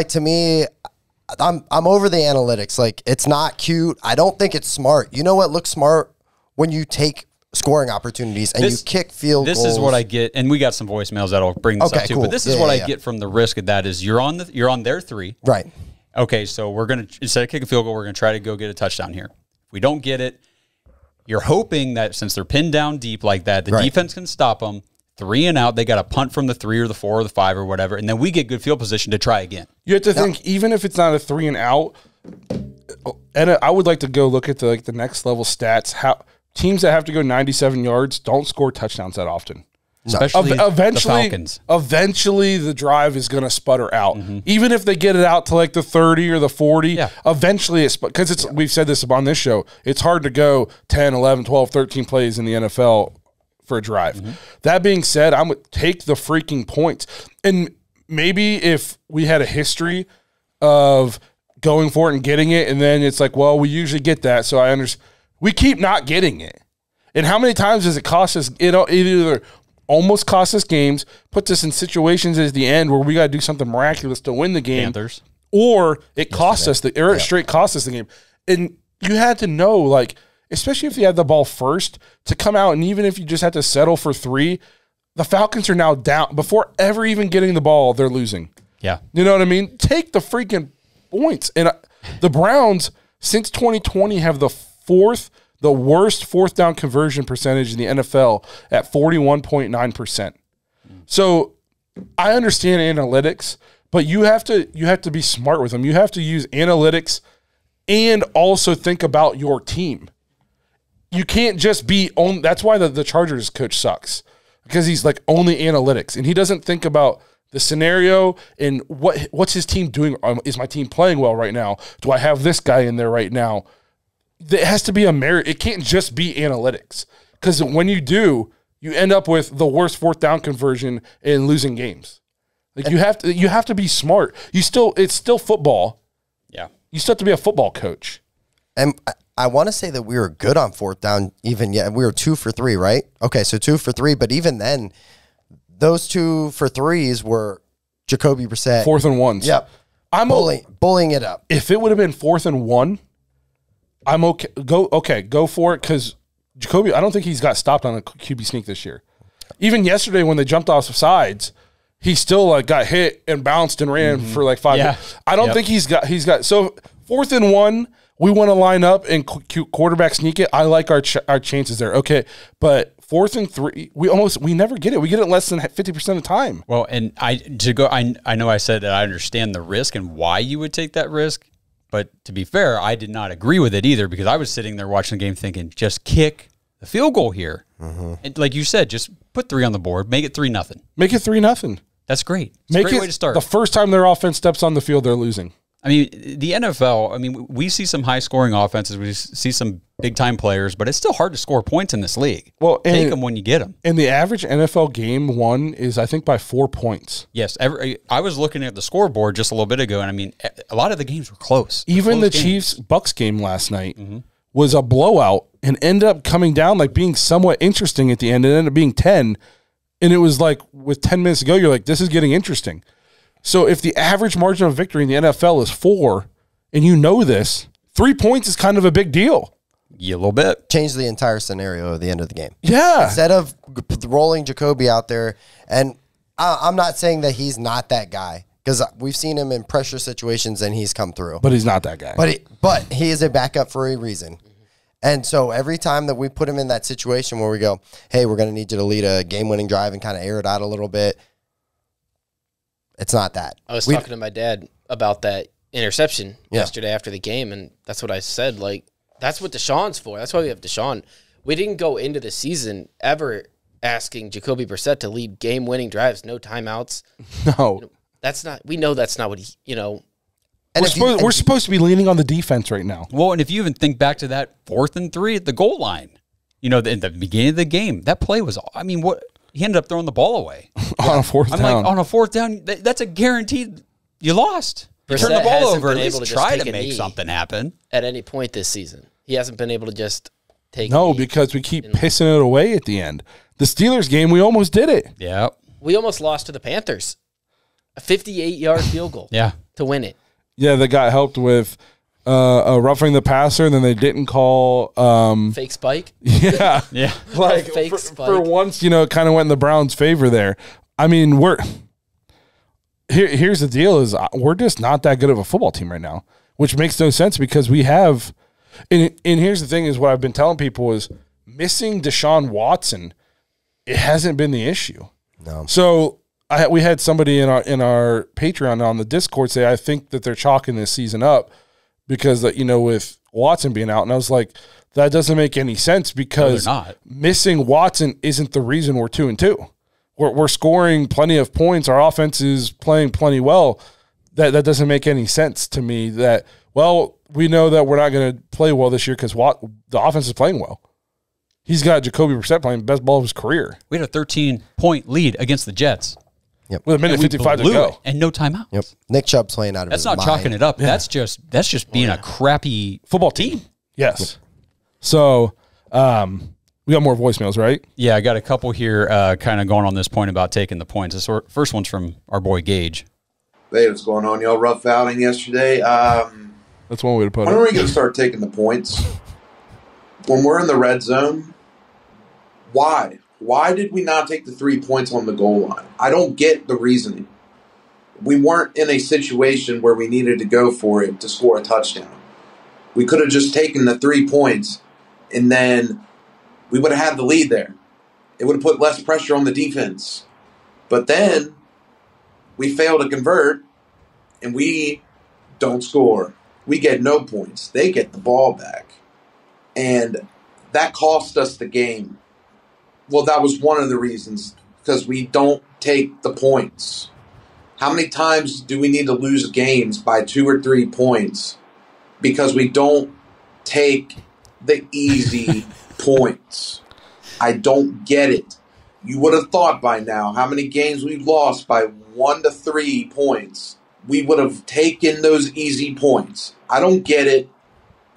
the analytics. Like, it's not cute. I don't think it's smart. You know what looks smart? When you take scoring opportunities and you kick field goals. This is what I get, and we got some voicemails that'll bring this up too. Cool. But this is what I get from the risk of that is you're on their 3. Right. Okay, so we're gonna, instead of kicking a field goal, we're gonna try to go get a touchdown here. If we don't get it, you're hoping that since they're pinned down deep like that, the defense can stop them. 3 and out, they got a punt from the 3 or the 4 or the 5 or whatever, and then we get good field position to try again. You have to think, even if it's not a 3 and out, and I would like to go look at the next level stats. How teams that have to go 97 yards don't score touchdowns that often. Especially the Falcons. Eventually, the drive is going to sputter out. Even if they get it out to like the 30 or the 40, eventually it's because we've said this on this show, it's hard to go 10, 11, 12, 13 plays in the NFL for a drive. That being said, I'm going to take the freaking points. And maybe if we had a history of going for it and getting it, and then it's like, well, we usually get that, so I understand. We keep not getting it. And how many times does it cost us? It either almost costs us games, puts us in situations at the end where we got to do something miraculous to win the game, Panthers. Or it costs us it straight costs us the game. And you had to know, like, especially if you had the ball first, to come out, and even if you just had to settle for 3, the Falcons are now down. Before ever even getting the ball, they're losing. Yeah. You know what I mean? Take the freaking points. And the Browns, since 2020, have the worst 4th down conversion percentage in the NFL at 41.9%. So I understand analytics, but you have to be smart with them. You have to use analytics and also think about your team. You can't just be on. That's why the Chargers coach sucks, because he's like only analytics and he doesn't think about the scenario and what's his team doing. Is my team playing well right now? Do I have this guy in there right now? It has to be a merit. It can't just be analytics, because when you do, you end up with the worst 4th down conversion and losing games. Like, you have to be smart. It's still football. Yeah, you still have to be a football coach. And I want to say that we were good on 4th down. Even we were 2 for 3, right? Okay, so 2 for 3. But even then, those 2 for 3s were Jacoby Brissett. 4th and 1s. Yep, I'm bullying it up. If it would have been 4th and 1. I'm okay. Go for it, because Jacoby, I don't think he's got stopped on a QB sneak this year. Even yesterday when they jumped off the sides, he still got hit and bounced and ran for like 5 minutes. I don't think he's got so 4th and 1, we want to line up and quarterback sneak it. I like our chances there. Okay, but 4th and 3, we never get it. We get it less than 50% of the time. Well, and I know I said that I understand the risk and why you would take that risk. But to be fair, I did not agree with it either, because I was sitting there watching the game thinking, just kick the field goal here. And like you said, just put 3 on the board, make it 3-0. Make it 3-0. That's great. It's a great way to start. The first time their offense steps on the field, they're losing. I mean, the NFL, we see some high-scoring offenses. We see some big-time players, but it's still hard to score points in this league. Well, take them when you get them. And the average NFL game won is, I think, by 4 points. Yes. I was looking at the scoreboard just a little bit ago, and, a lot of the games were close. Even the Chiefs-Bucks game last night was a blowout and ended up coming down, being somewhat interesting at the end. It ended up being 10, and it was with 10 minutes to go, you're like, this is getting interesting. So if the average margin of victory in the NFL is 4, and you know this, 3 points is kind of a big deal. Yeah, a little bit. Change the entire scenario at the end of the game. Yeah. Instead of rolling Jacoby out there, and I'm not saying that he's not that guy, because we've seen him in pressure situations and he's come through. But he's not that guy. But he is a backup for a reason. And so every time that we put him in that situation where we go, hey, we're going to need you to lead a game-winning drive and kind of air it out a little bit, it's not that. I was talking to my dad about that interception yesterday after the game, and that's what I said. That's what Deshaun's for. That's why we have Deshaun. We didn't go into the season ever asking Jacoby Brissett to lead game-winning drives, no timeouts. No. We know that's not what he, And We're supposed to be leaning on the defense right now. Well, and if you even think back to that 4th and 3 at the goal line, in the beginning of the game, that play was, he ended up throwing the ball away. On a 4th down. Like, on a 4th down, that's a guaranteed you lost. You turn the ball over, at least try to make something happen. At any point this season. He hasn't been able to just take because we keep pissing it away at the end. The Steelers game, we almost did it. Yeah. We almost lost to the Panthers. A 58-yard field goal to win it. Yeah, that got helped with roughing the passer, and then they didn't call fake spike. Yeah, yeah, like fake spike. For once, it kind of went in the Browns' favor there. I mean, here's the deal: is we're just not that good of a football team right now, which makes no sense because we have. And here's the thing: is what I've been telling people is missing Deshaun Watson. It hasn't been the issue. No. So. We had somebody in our Patreon on the Discord say, I think that they're chalking this season up because, with Watson being out. And I was like, that doesn't make any sense because missing Watson isn't the reason we're 2-2. We're scoring plenty of points. Our offense is playing plenty well. That doesn't make any sense to me that, we know that we're not going to play well this year because the offense is playing well. He's got Jacoby Brissett playing the best ball of his career. We had a 13-point lead against the Jets. Yep. With a minute 55 to go. And no timeouts. Yep. Nick Chubb's playing out of his mind. That's not chalking it up. Yeah. That's just being a crappy football team. Yes. Yep. So we got more voicemails, right? Yeah, I got a couple here kind of going on this point about taking the points. This first one's from our boy Gage. Hey, what's going on, y'all? Rough outing yesterday. That's one way to put it. When are we going to start taking the points? When we're in the red zone, why? Why did we not take the 3 points on the goal line? I don't get the reasoning. We weren't in a situation where we needed to go for it to score a touchdown. We could have just taken the 3 points, and then we would have had the lead there. It would have put less pressure on the defense. But then we fail to convert, and we don't score. We get no points. They get the ball back. And that cost us the game. Well, that was one of the reasons, because we don't take the points. How many times do we need to lose games by 2 or 3 points because we don't take the easy points? I don't get it. You would have thought by now how many games we've lost by 1 to 3 points. We would have taken those easy points. I don't get it.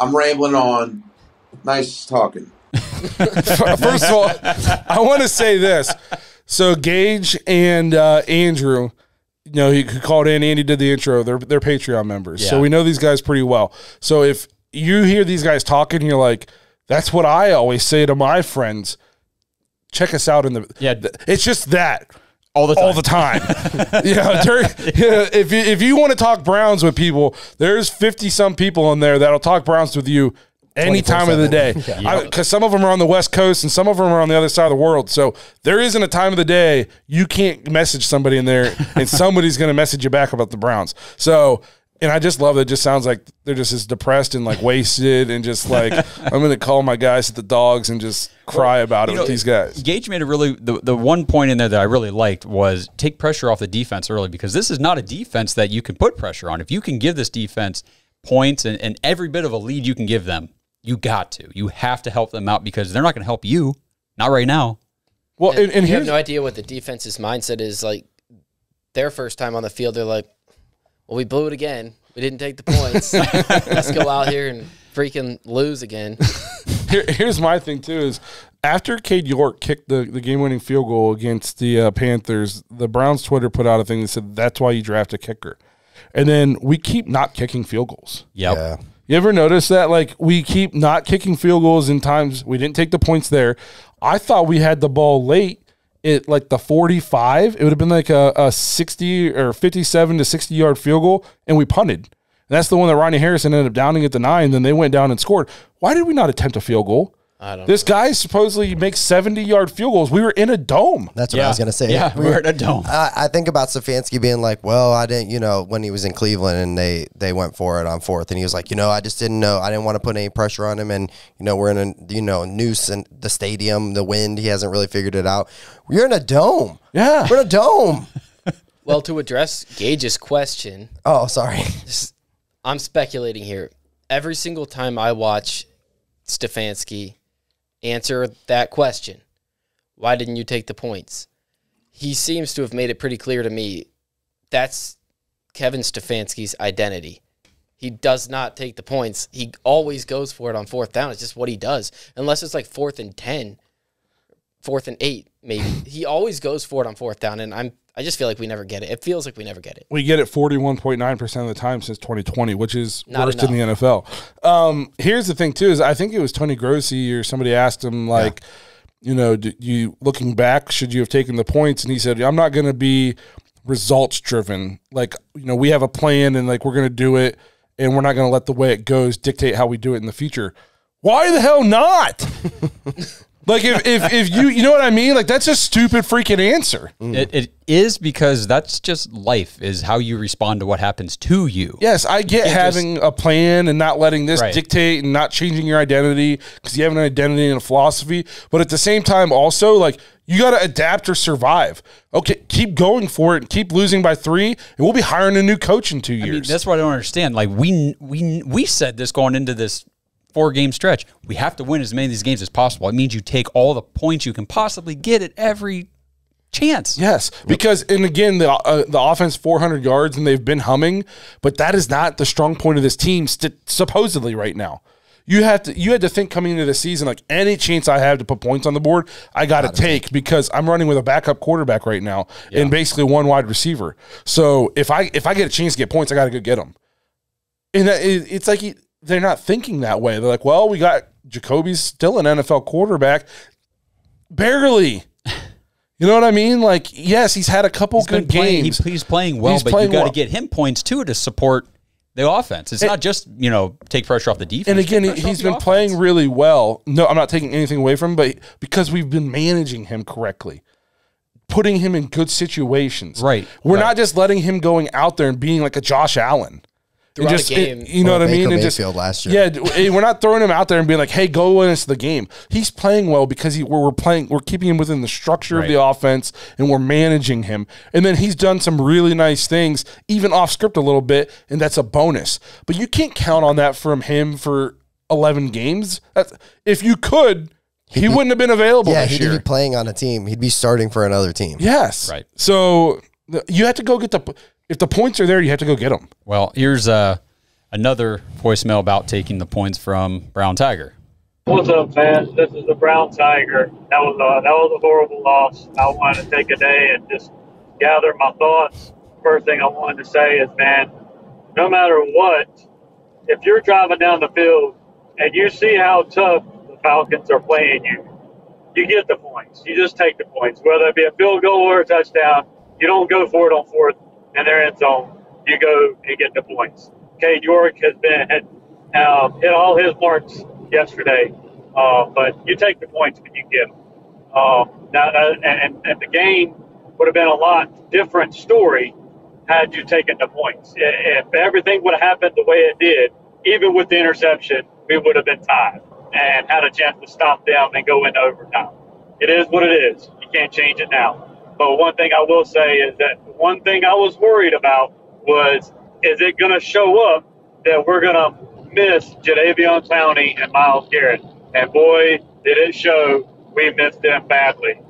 I'm rambling on. Nice talking. First of all, I want to say this. So Gage and Andrew, he called in. Andy did the intro. They're Patreon members. Yeah. So we know these guys pretty well. So if you hear these guys talking, you're like, that's what I always say to my friends. Check us out it's just that. All the time. If you want to talk Browns with people, there's 50-some people in there that'll talk Browns with you any time of the day. Because some of them are on the West Coast and some of them are on the other side of the world. So there isn't a time of the day you can't message somebody in there and somebody's going to message you back about the Browns. So, and I just love that. It just sounds like they're just as depressed and like wasted and just like, I'm going to call my guys at the Dawgs and just cry about it with these guys. Gage made the one point in there that I really liked was take pressure off the defense early, because this is not a defense that you can put pressure on. If you can give this defense points and every bit of a lead you can give them, you got to. You have to help them out because they're not going to help you. Not right now. Well, and you have no idea what the defense's mindset is. Like, their first time on the field, they're like, well, we blew it again. We didn't take the points. Let's go out here and freaking lose again. Here's my thing, too, is after Cade York kicked the game-winning field goal against the Panthers, the Browns Twitter put out a thing that said, that's why you draft a kicker. And then we keep not kicking field goals. Yep. Yeah. You ever notice that? Like, we keep not kicking field goals in times we didn't take the points there. I thought we had the ball late at like the 45. It would have been like a 60 or 57 to 60-yard field goal, and we punted. And that's the one that Ronnie Harrison ended up downing at the 9. Then they went down and scored. Why did we not attempt a field goal? I don't This know. guy supposedly makes 70-yard field goals. We were in a dome. That's what I was going to say. Yeah, we're in a dome. I think about Stefanski being like, well, I didn't, when he was in Cleveland and they went for it on fourth, and he was like, I just didn't know. I didn't want to put any pressure on him, and, we're in a, noose in the stadium, the wind. He hasn't really figured it out. We're in a dome. Yeah. We're in a dome. Well, to address Gage's question, Oh, sorry. I'm speculating here. Every single time I watch Stefanski answer that question, why didn't you take the points? He seems to have made it pretty clear to me that's Kevin Stefanski's identity. He does not take the points. He always goes for it on fourth down. It's just what he does. Unless it's like 4th and 10, 4th and 8, maybe. He always goes for it on fourth down, and I just feel like we never get it. It feels like we never get it. We get it 41.9% of the time since 2020, which is Not worst in the NFL. Here's the thing, too, is I think it was Tony Grossi or somebody asked him, like, you looking back, should you have taken the points? And he said, I'm not going to be results driven. Like, we have a plan and, like, we're going to do it, and we're not going to let the way it goes dictate how we do it in the future. Why the hell not? Like, if you know what I mean? Like, that's a stupid freaking answer. It is, because that's just life, is how you respond to what happens to you. Yes, I get having a plan and not letting this dictate and not changing your identity because you have an identity and a philosophy. But at the same time, also, like, you got to adapt or survive. Okay, keep going for it. Keep losing by 3, and we'll be hiring a new coach in 2 years. I mean, that's what I don't understand. Like, we said this going into this 4-game stretch. We have to win as many of these games as possible. It means you take all the points you can possibly get at every chance. Yes, because, and again, the offense 400 yards, and they've been humming, but that is not the strong point of this team supposedly right now. You had to think coming into the season, like, any chance I have to put points on the board, I got to take, because I'm running with a backup quarterback right now and basically one wide receiver. So if I get a chance to get points, I got to go get them. And it's like they're not thinking that way. They're like, well, we got Jacoby's still an NFL quarterback. Barely. You know what I mean? Like, yes, he's had a couple good games. He's playing well, but you got to get him points, too, to support the offense. It's not just, take pressure off the defense. And again, he's been playing really well. No, I'm not taking anything away from him, but because we've been managing him correctly, putting him in good situations. Right. We're not just letting him going out there and being like a Josh Allen. Throughout the game. You know what I mean? And Mayfield last year. Yeah, we're not throwing him out there and being like, hey, go win us the game. He's playing well because we're keeping him within the structure of the offense, and we're managing him. And then he's done some really nice things, even off script a little bit, and that's a bonus. But you can't count on that from him for 11 games. If you could, he wouldn't have been available this year. He'd be playing on a team. He'd be starting for another team. Yes. Right. So you have to go get if the points are there, you have to go get them. Well, here's another voicemail about taking the points from Brown Tiger. What's up, fans? This is the Brown Tiger. That was a horrible loss. I wanted to take a day and just gather my thoughts. First thing I wanted to say is, man, no matter what, if you're driving down the field and you see how tough the Falcons are playing you, you get the points. You just take the points, whether it be a field goal or a touchdown. You don't go for it on fourth in their end zone. You go and get the points. Cade York has hit all his marks yesterday, but you take the points when you get them. And the game would have been a lot different story had you taken the points. If everything would have happened the way it did, even with the interception, we would have been tied and had a chance to stop them and go into overtime. It is what it is. You can't change it now. But one thing I will say is that one thing I was worried about was, is it going to show up that we're going to miss Jadeveon Clowney and Myles Garrett? And boy, did it show we missed them badly.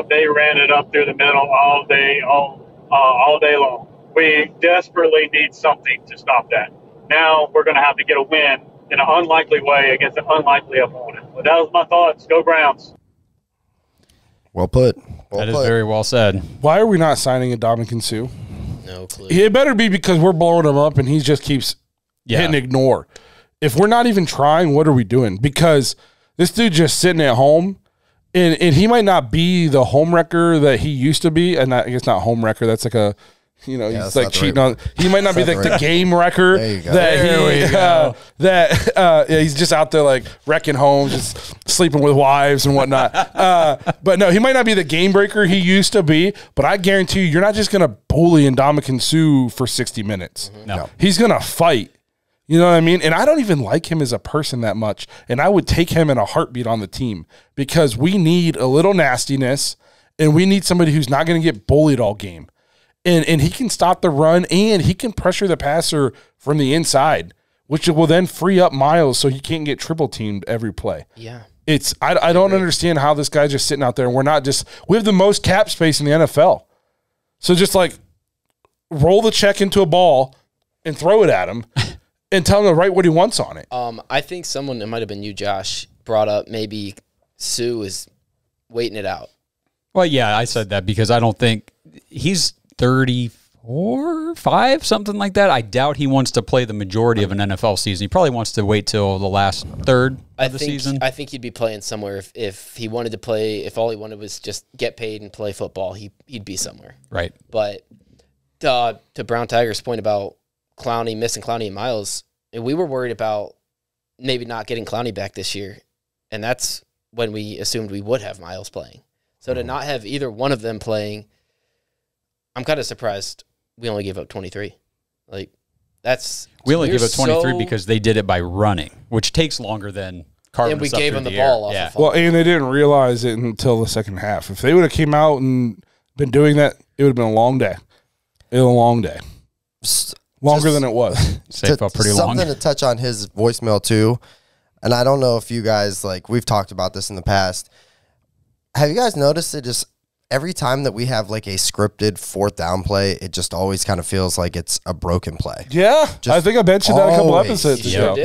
They ran it up through the middle all day long. We desperately need something to stop that. Now we're going to have to get a win in an unlikely way against an unlikely opponent. But that was my thoughts. Go Browns. Well put. That is very well said. Why are we not signing a Dominican Sue? No clue. It better be because we're blowing him up and he just keeps hitting ignore. If we're not even trying, what are we doing? Because this dude just sitting at home, and he might not be the home wrecker that he used to be. And I guess not home wrecker. That's like a, he's like cheating on. He might not be like the game wrecker that he's just out there like wrecking homes, just sleeping with wives and whatnot. But no, he might not be the game breaker he used to be, but I guarantee you're not just going to bully Ndamukong Suh for 60 minutes. No. He's going to fight. You know what I mean? And I don't even like him as a person that much. And I would take him in a heartbeat on the team because we need a little nastiness and we need somebody who's not going to get bullied all game. And he can stop the run and he can pressure the passer from the inside, which will then free up Miles so he can't get triple teamed every play. Yeah. I don't understand how this guy's just sitting out there and we have the most cap space in the NFL. So just like roll the check into a ball and throw it at him. And tell him to write what he wants on it. I think someone, it might have been you, Josh, brought up maybe Sue is waiting it out. Well, yeah, I said that because I don't think he's 34, 5, something like that. I doubt he wants to play the majority of an NFL season. He probably wants to wait till the last third of the season. I think he'd be playing somewhere if he wanted to play. If all he wanted was just get paid and play football, he'd be somewhere. Right. But to Brown Tiger's point about Clowney, missing Clowney and Miles, and we were worried about maybe not getting Clowney back this year, and that's when we assumed we would have Miles playing. So to not have either one of them playing, I'm kind of surprised we only gave up 23. Like, we only gave up 23 because they did it by running, which takes longer than carving. And we us up gave through them the air. ball off Yeah. the Well, and they didn't realize it until the second half. If they would have came out and been doing that, it would have been a long day. It was a long day. Longer than it was. It felt pretty long. Something to touch on his voicemail too, and I don't know if you guys, like, we've talked about this in the past. Have you guys noticed it just every time that we have like a scripted fourth down play, it just always kind of feels like it's a broken play. Yeah, I think I mentioned that a couple episodes ago.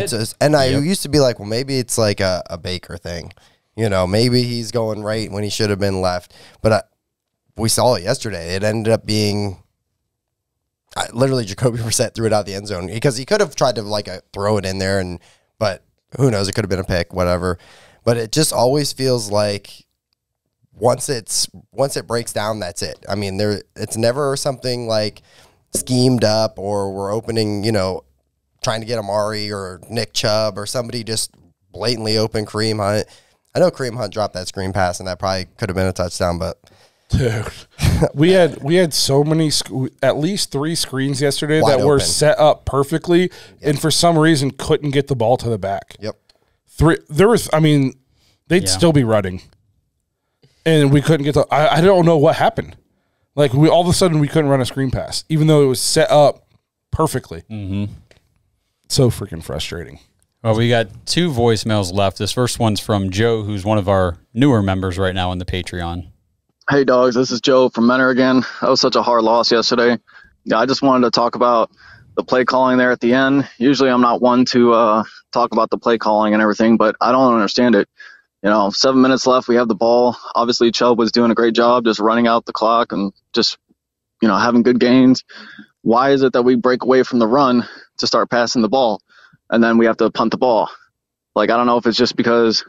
I used to be like, well, maybe it's like a Baker thing. You know, maybe he's going right when he should have been left. But we saw it yesterday. It ended up being literally Jacoby Brissett threw it out the end zone because he could have tried to throw it in there, but who knows? It could have been a pick, whatever. But it just always feels like once it breaks down, that's it. I mean, it's never something like schemed up or we're opening, trying to get Amari or Nick Chubb or somebody just blatantly open Kareem Hunt. I know Kareem Hunt dropped that screen pass and that probably could have been a touchdown, but dude, we had so many, at least 3 screens yesterday Wide that were open. set up perfectly, and for some reason couldn't get the ball to the back. Yep. They'd still be running, and we couldn't get the. I don't know what happened. Like all of a sudden we couldn't run a screen pass, even though it was set up perfectly. Mm-hmm. So freaking frustrating. Well, we got 2 voicemails left. This first one's from Joe, who's one of our newer members right now in the Patreon. Hey, Dawgs, this is Joe from Menor again. That was such a hard loss yesterday. Yeah, I just wanted to talk about the play calling there at the end. Usually I'm not one to talk about the play calling and everything, but I don't understand it. 7 minutes left, we have the ball. Obviously, Chubb was doing a great job just running out the clock and just, having good gains. Why is it that we break away from the run to start passing the ball, and then we have to punt the ball? Like, I don't know if it's just because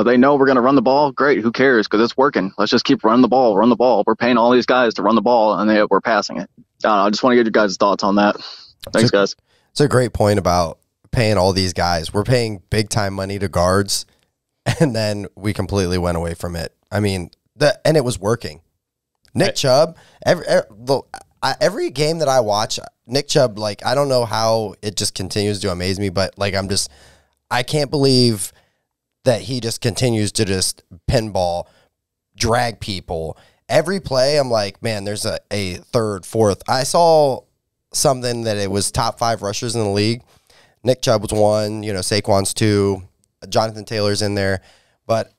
they know we're going to run the ball. Great. Who cares? Because it's working. Let's just keep running the ball, run the ball. We're paying all these guys to run the ball, and we're passing it. I don't know. I just want to get your guys' thoughts on that. Thanks, guys. It's a great point about paying all these guys. We're paying big-time money to guards, and then we completely went away from it. I mean, and it was working. Nick Chubb, every game that I watch, Nick Chubb, I don't know how it just continues to amaze me, but, I can't believe that he just continues to just pinball, drag people. Every play, I'm like, man, there's a third, fourth. I saw something that it was top 5 rushers in the league. Nick Chubb was 1, Saquon's 2, Jonathan Taylor's in there. But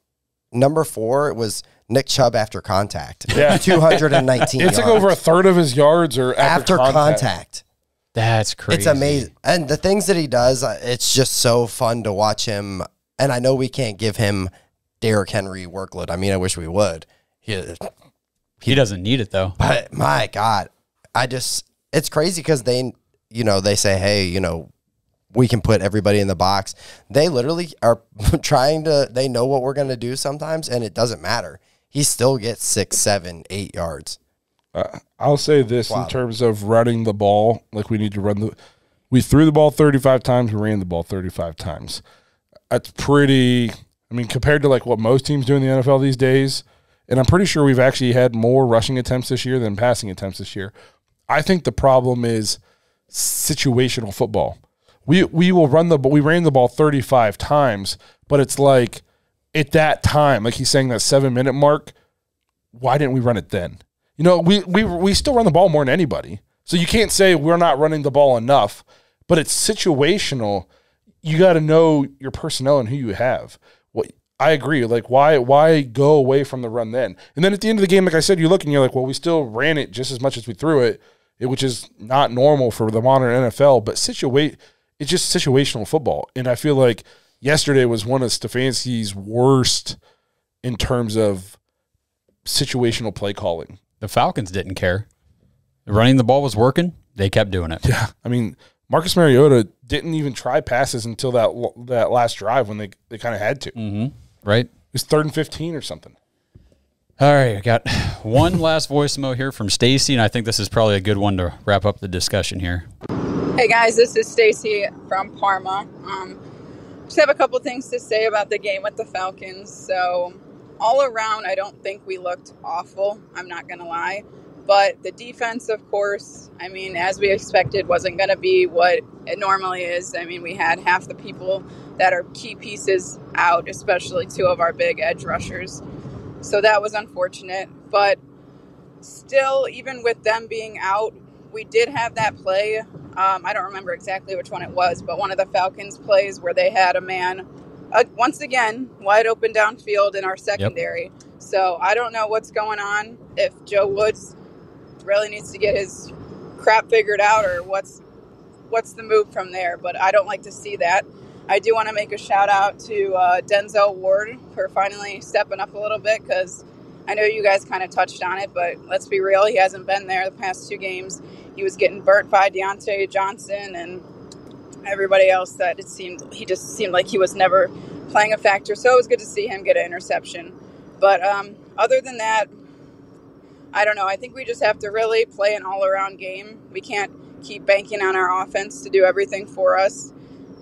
number 4, it was Nick Chubb after contact. Yeah. 219 It's yards. like over a third of his yards are after contact. That's crazy. It's amazing. And the things that he does, it's just so fun to watch him. And I know we can't give him Derrick Henry workload. I mean, I wish we would. He doesn't need it, though. But my God, it's crazy because they say, hey, we can put everybody in the box. They literally are they know what we're going to do sometimes, and it doesn't matter. He still gets 6, 7, 8 yards. I'll say this in terms of running the ball, we need to we threw the ball 35 times, we ran the ball 35 times. That's pretty I mean, compared to like what most teams do in the NFL these days, and I'm pretty sure we've actually had more rushing attempts this year than passing attempts this year. I think the problem is situational football. We ran the ball 35 times, but it's like at that time, like he's saying that 7-minute mark, why didn't we run it then? You know, we still run the ball more than anybody. So you can't say we're not running the ball enough, but it's situational. You got to know your personnel and who you have. I agree. Like, why go away from the run then? And then at the end of the game, like I said, you look and you're like, well, we still ran it just as much as we threw it, which is not normal for the modern NFL. But it's just situational football. And I feel like yesterday was one of Stefanski's worst in terms of situational play calling. The Falcons didn't care. Running the ball was working. They kept doing it. Yeah. I mean, Marcus Mariota didn't even try passes until that last drive when they kind of had to. Mm-hmm. Right? It was 3rd and 15 or something. All right, I got one last voicemail here from Stacy, and I think this is probably a good one to wrap up the discussion here. Hey guys, this is Stacy from Parma. Just have a couple things to say about the game with the Falcons. So all around, I don't think we looked awful. I'm not going to lie. But the defense, of course, I mean, as we expected, wasn't going to be what it normally is. I mean, we had half the people that are key pieces out, especially 2 of our big edge rushers. So that was unfortunate. But still, even with them being out, we did have that play. I don't remember exactly which one it was, but one of the Falcons plays where they had a man, once again, wide open downfield in our secondary. Yep. So I don't know what's going on, if Joe Woods really needs to get his crap figured out or what's the move from there, but I don't like to see that. I do want to make a shout out to Denzel Ward for finally stepping up a little bit, because I know you guys kind of touched on it, but let's be real, he hasn't been there the past 2 games. He was getting burnt by Deontay Johnson and everybody else that he just seemed like he was never playing a factor, so it was good to see him get an interception. But other than that, I don't know. I think we just have to really play an all-around game. We can't keep banking on our offense to do everything for us.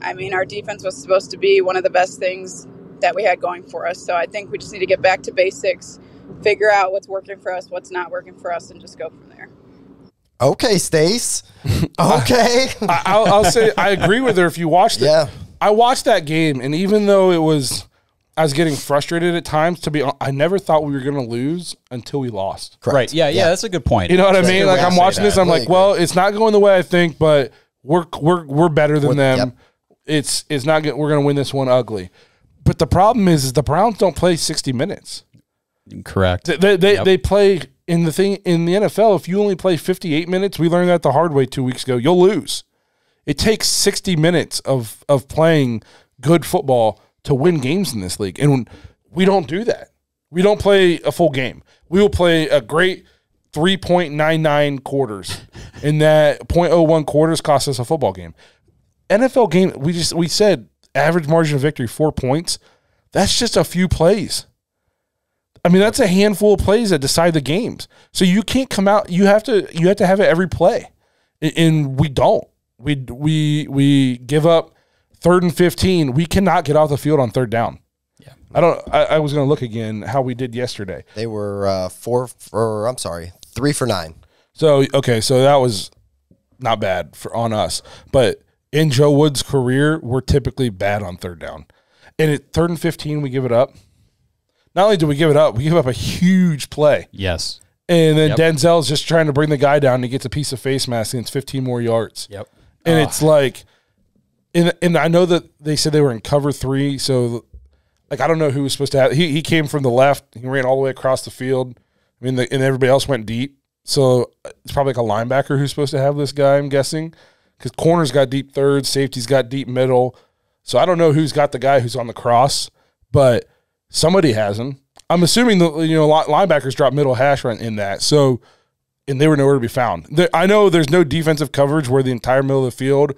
I mean, our defense was supposed to be one of the best things that we had going for us. So I think we just need to get back to basics, figure out what's working for us, what's not working for us, and just go from there. Okay, Stace. Okay. I'll say I agree with her if you watched it. Yeah. I watched that game, and even though I was getting frustrated at times, I never thought we were going to lose until we lost. Correct. Right. Yeah, that's a good point. You know what I mean? Like, I'm watching this, I'm like, well, it's not going the way I think, but we're better than them. Yep. It's not good. We're going to win this one ugly. But the problem is the Browns don't play 60 minutes. Correct. They play in the NFL. If you only play 58 minutes, we learned that the hard way 2 weeks ago. You'll lose. It takes 60 minutes of playing good football to win games in this league, and we don't do that. We don't play a full game. We will play a great 3.99 quarters, and that 0.01 quarters cost us a football game. NFL game, we said average margin of victory 4 points. That's just a few plays. I mean, that's a handful of plays that decide the games. So you can't come out. You have to have it every play, and we don't. We give up 3rd and 15. We cannot get off the field on 3rd down. Yeah, I was going to look again how we did yesterday. They were 3 for 9. So that was not bad on us. But in Joe Woods' career, we're typically bad on 3rd down. And at 3rd and 15, we give it up. Not only do we give it up, we give up a huge play. Yes. And then Denzel's just trying to bring the guy down, and he gets a piece of face mask, and it's 15 more yards. Yep. And it's like, and I know that they said they were in cover 3, so like I don't know who was supposed to have. He came from the left. He ran all the way across the field. I mean, and everybody else went deep. So it's probably like a linebacker who's supposed to have this guy, I'm guessing, because corners got deep third, safety's got deep middle. So I don't know who's got the guy who's on the cross, but somebody has him. I'm assuming the linebackers dropped middle hash right in that. So, and they were nowhere to be found. I know there's no defensive coverage where the entire middle of the field,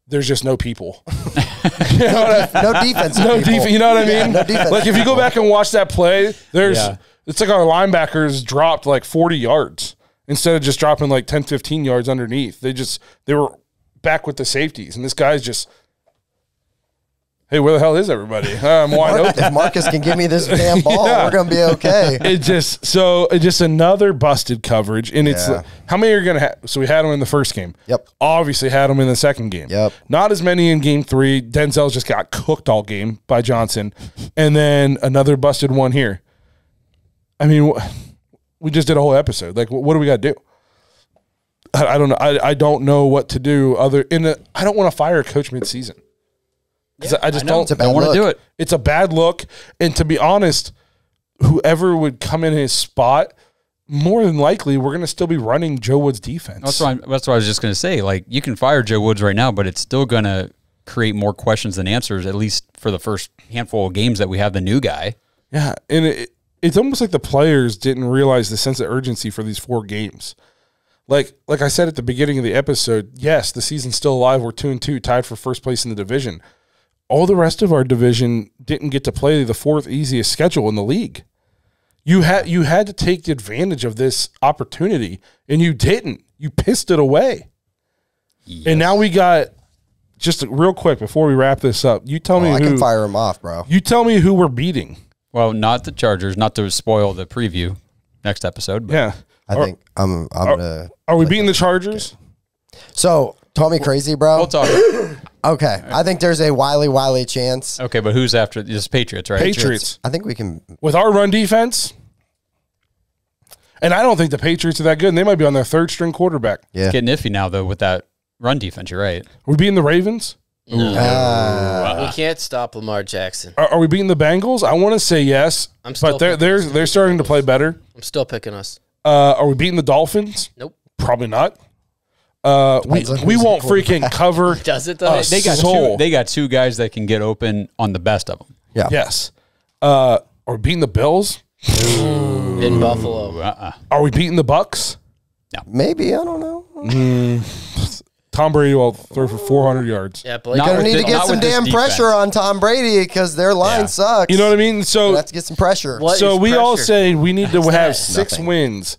there's just no people. No defense. You know what I mean? No defense. Like if you go back and watch that play, it's like our linebackers dropped like 40 yards instead of just dropping like 10, 15 yards underneath. They were back with the safeties, and this guy's just hey, where the hell is everybody? I'm wide open. If Marcus can give me this damn ball, we're gonna be okay. It's just another busted coverage, and it's how many are gonna have? So we had them in the first game. Yep. Obviously had them in the second game. Yep. Not as many in game 3. Denzel's just got cooked all game by Johnson, and then another busted one here. I mean, we just did a whole episode. Like, what do we got to do? I don't know. I don't know what to do. I don't want to fire a coach midseason. I just don't want to do it. It's a bad look. And to be honest, whoever would come in his spot, more than likely, we're going to still be running Joe Woods' defense. That's what I was just going to say. Like, you can fire Joe Woods right now, but it's still going to create more questions than answers, at least for the first handful of games that we have the new guy. Yeah, and it's almost like the players didn't realize the sense of urgency for these 4 games. Like I said at the beginning of the episode, yes, the season's still alive. We're 2-2, tied for first place in the division. All the rest of our division didn't get to play the 4th easiest schedule in the league. You had to take advantage of this opportunity, and you didn't. You pissed it away. Yes. And now we got, just real quick before we wrap this up, you tell me who. I can fire him off, bro. You tell me who we're beating. Well, not the Chargers, not to spoil the preview next episode. But yeah. I think I'm gonna. Are we beating the Chargers? So, call me crazy, bro. We'll talk. Okay, I think there's a wily chance. Okay, but who's after this? Patriots, right? Patriots. I think we can with our run defense. And I don't think the Patriots are that good. And they might be on their 3rd string quarterback. Yeah, it's getting iffy now though with that run defense. You're right. We're beating the Ravens. No. We can't stop Lamar Jackson. Are we beating the Bengals? I want to say yes, but they're starting to play better. I'm still picking us. Are we beating the Dolphins? Nope. Probably not. We won't freaking cover. Does it though? They got 2 guys that can get open on the best of them. Yeah. Yes. Are we beating the Bills? In Buffalo. Are we beating the Bucks? No. Maybe, I don't know. Tom Brady will throw for 400 yards. Yeah, Blake. Gonna need to get some damn pressure on Tom Brady because their line sucks. You know what I mean? So let's get some pressure. So we all say we need to have 6 wins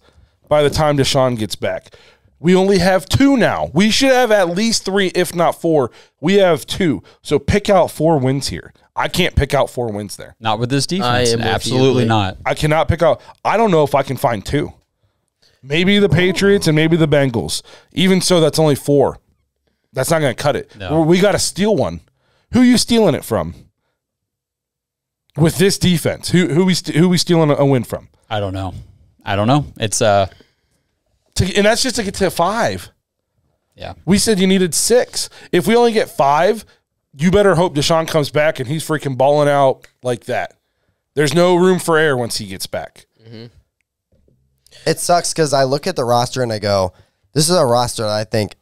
by the time Deshaun gets back. We only have 2 now. We should have at least 3, if not 4. We have 2. So pick out 4 wins here. I can't pick out 4 wins there. Not with this defense. Absolutely not. I cannot pick out. I don't know if I can find 2. Maybe the Patriots and maybe the Bengals. Even so, that's only 4. That's not going to cut it. No. We got to steal one. Who are you stealing it from? With this defense, who we stealing a win from? I don't know. It's and that's just to get to 5. Yeah. We said you needed 6. If we only get 5, you better hope Deshaun comes back and he's freaking balling out like that. There's no room for error once he gets back. Mm-hmm. It sucks because I look at the roster and I go, this is a roster that I think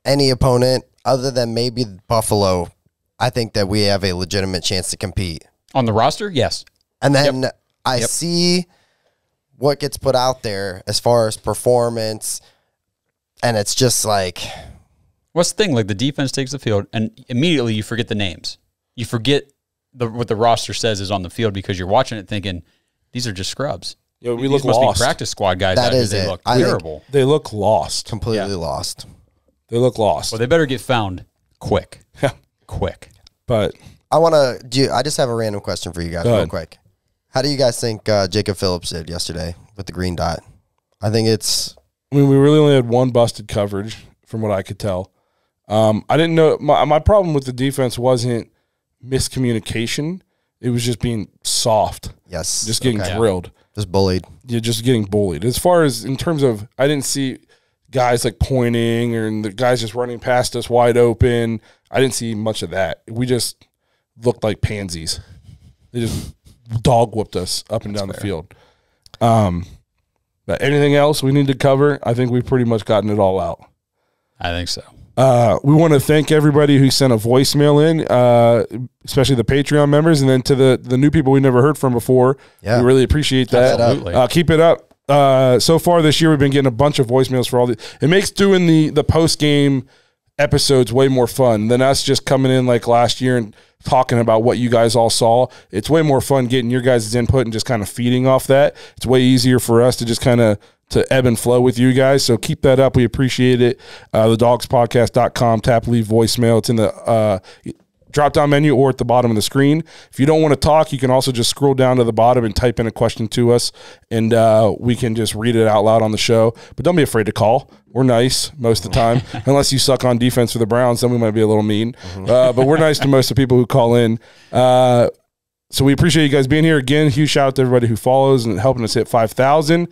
any opponent other than maybe Buffalo, I think that we have a legitimate chance to compete. On the roster, yes. And then I see what gets put out there as far as performance, and it's just like... What's the thing? Like, the defense takes the field, and immediately you forget the names. You forget what the roster says is on the field because you're watching it thinking, these are just scrubs. Yeah, we These look must lost. be practice squad guys. That is they it. look I think terrible. They look lost. Completely lost. They look lost. Well, they better get found quick. Yeah. Quick. But I just have a random question for you guys real quick. How do you guys think Jacob Phillips did yesterday with the green dot? I think it's... I mean, we really only had 1 busted coverage from what I could tell. I didn't know... My problem with the defense wasn't miscommunication. It was just being soft. Yes. Just getting drilled. Just bullied. Yeah, just getting bullied. As far as in terms of... I didn't see guys like pointing or the guys just running past us wide open. I didn't see much of that. We just looked like pansies. They just dog whooped us up and down the field. But anything else we need to cover? I think we've pretty much gotten it all out. I think so. We want to thank everybody who sent a voicemail in, especially the Patreon members, and then to the new people we never heard from before. Yeah. We really appreciate that. Absolutely. Keep it up. So far this year, we've been getting a bunch of voicemails for all the. It makes doing the post game episodes way more fun than us just coming in like last year and talking about what you guys all saw. It's way more fun getting your guys' input and just kind of feeding off that. It's way easier for us to just kind of to ebb and flow with you guys. So keep that up. We appreciate it. The dogspodcast.com, tap leave voicemail. It's in the drop-down menu or at the bottom of the screen. If you don't want to talk, you can also just scroll down to the bottom and type in a question to us, and we can just read it out loud on the show. But don't be afraid to call. We're nice most of the time, unless you suck on defense for the Browns. Then we might be a little mean. But we're nice to most of the people who call in. So we appreciate you guys being here. Again, huge shout out to everybody who follows and helping us hit 5,000.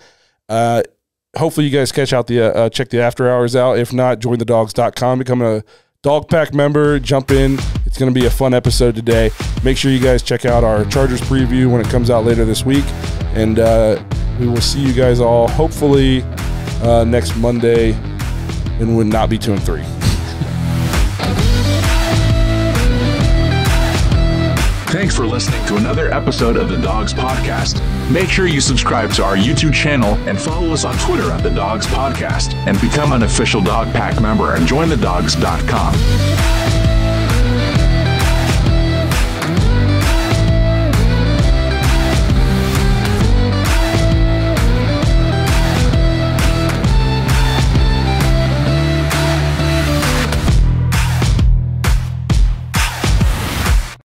Hopefully you guys check the after hours out. If not, join thedawgs.com, become a Dog Pack member, jump in. It's going to be a fun episode today. Make sure you guys check out our Chargers preview when it comes out later this week. And we will see you guys all hopefully next Monday, and would not be 2-3. Thanks for listening to another episode of the Dawgs Podcast. Make sure you subscribe to our YouTube channel and follow us on Twitter at the Dawgs Podcast, and become an official Dog Pack member and join thedawgs.com.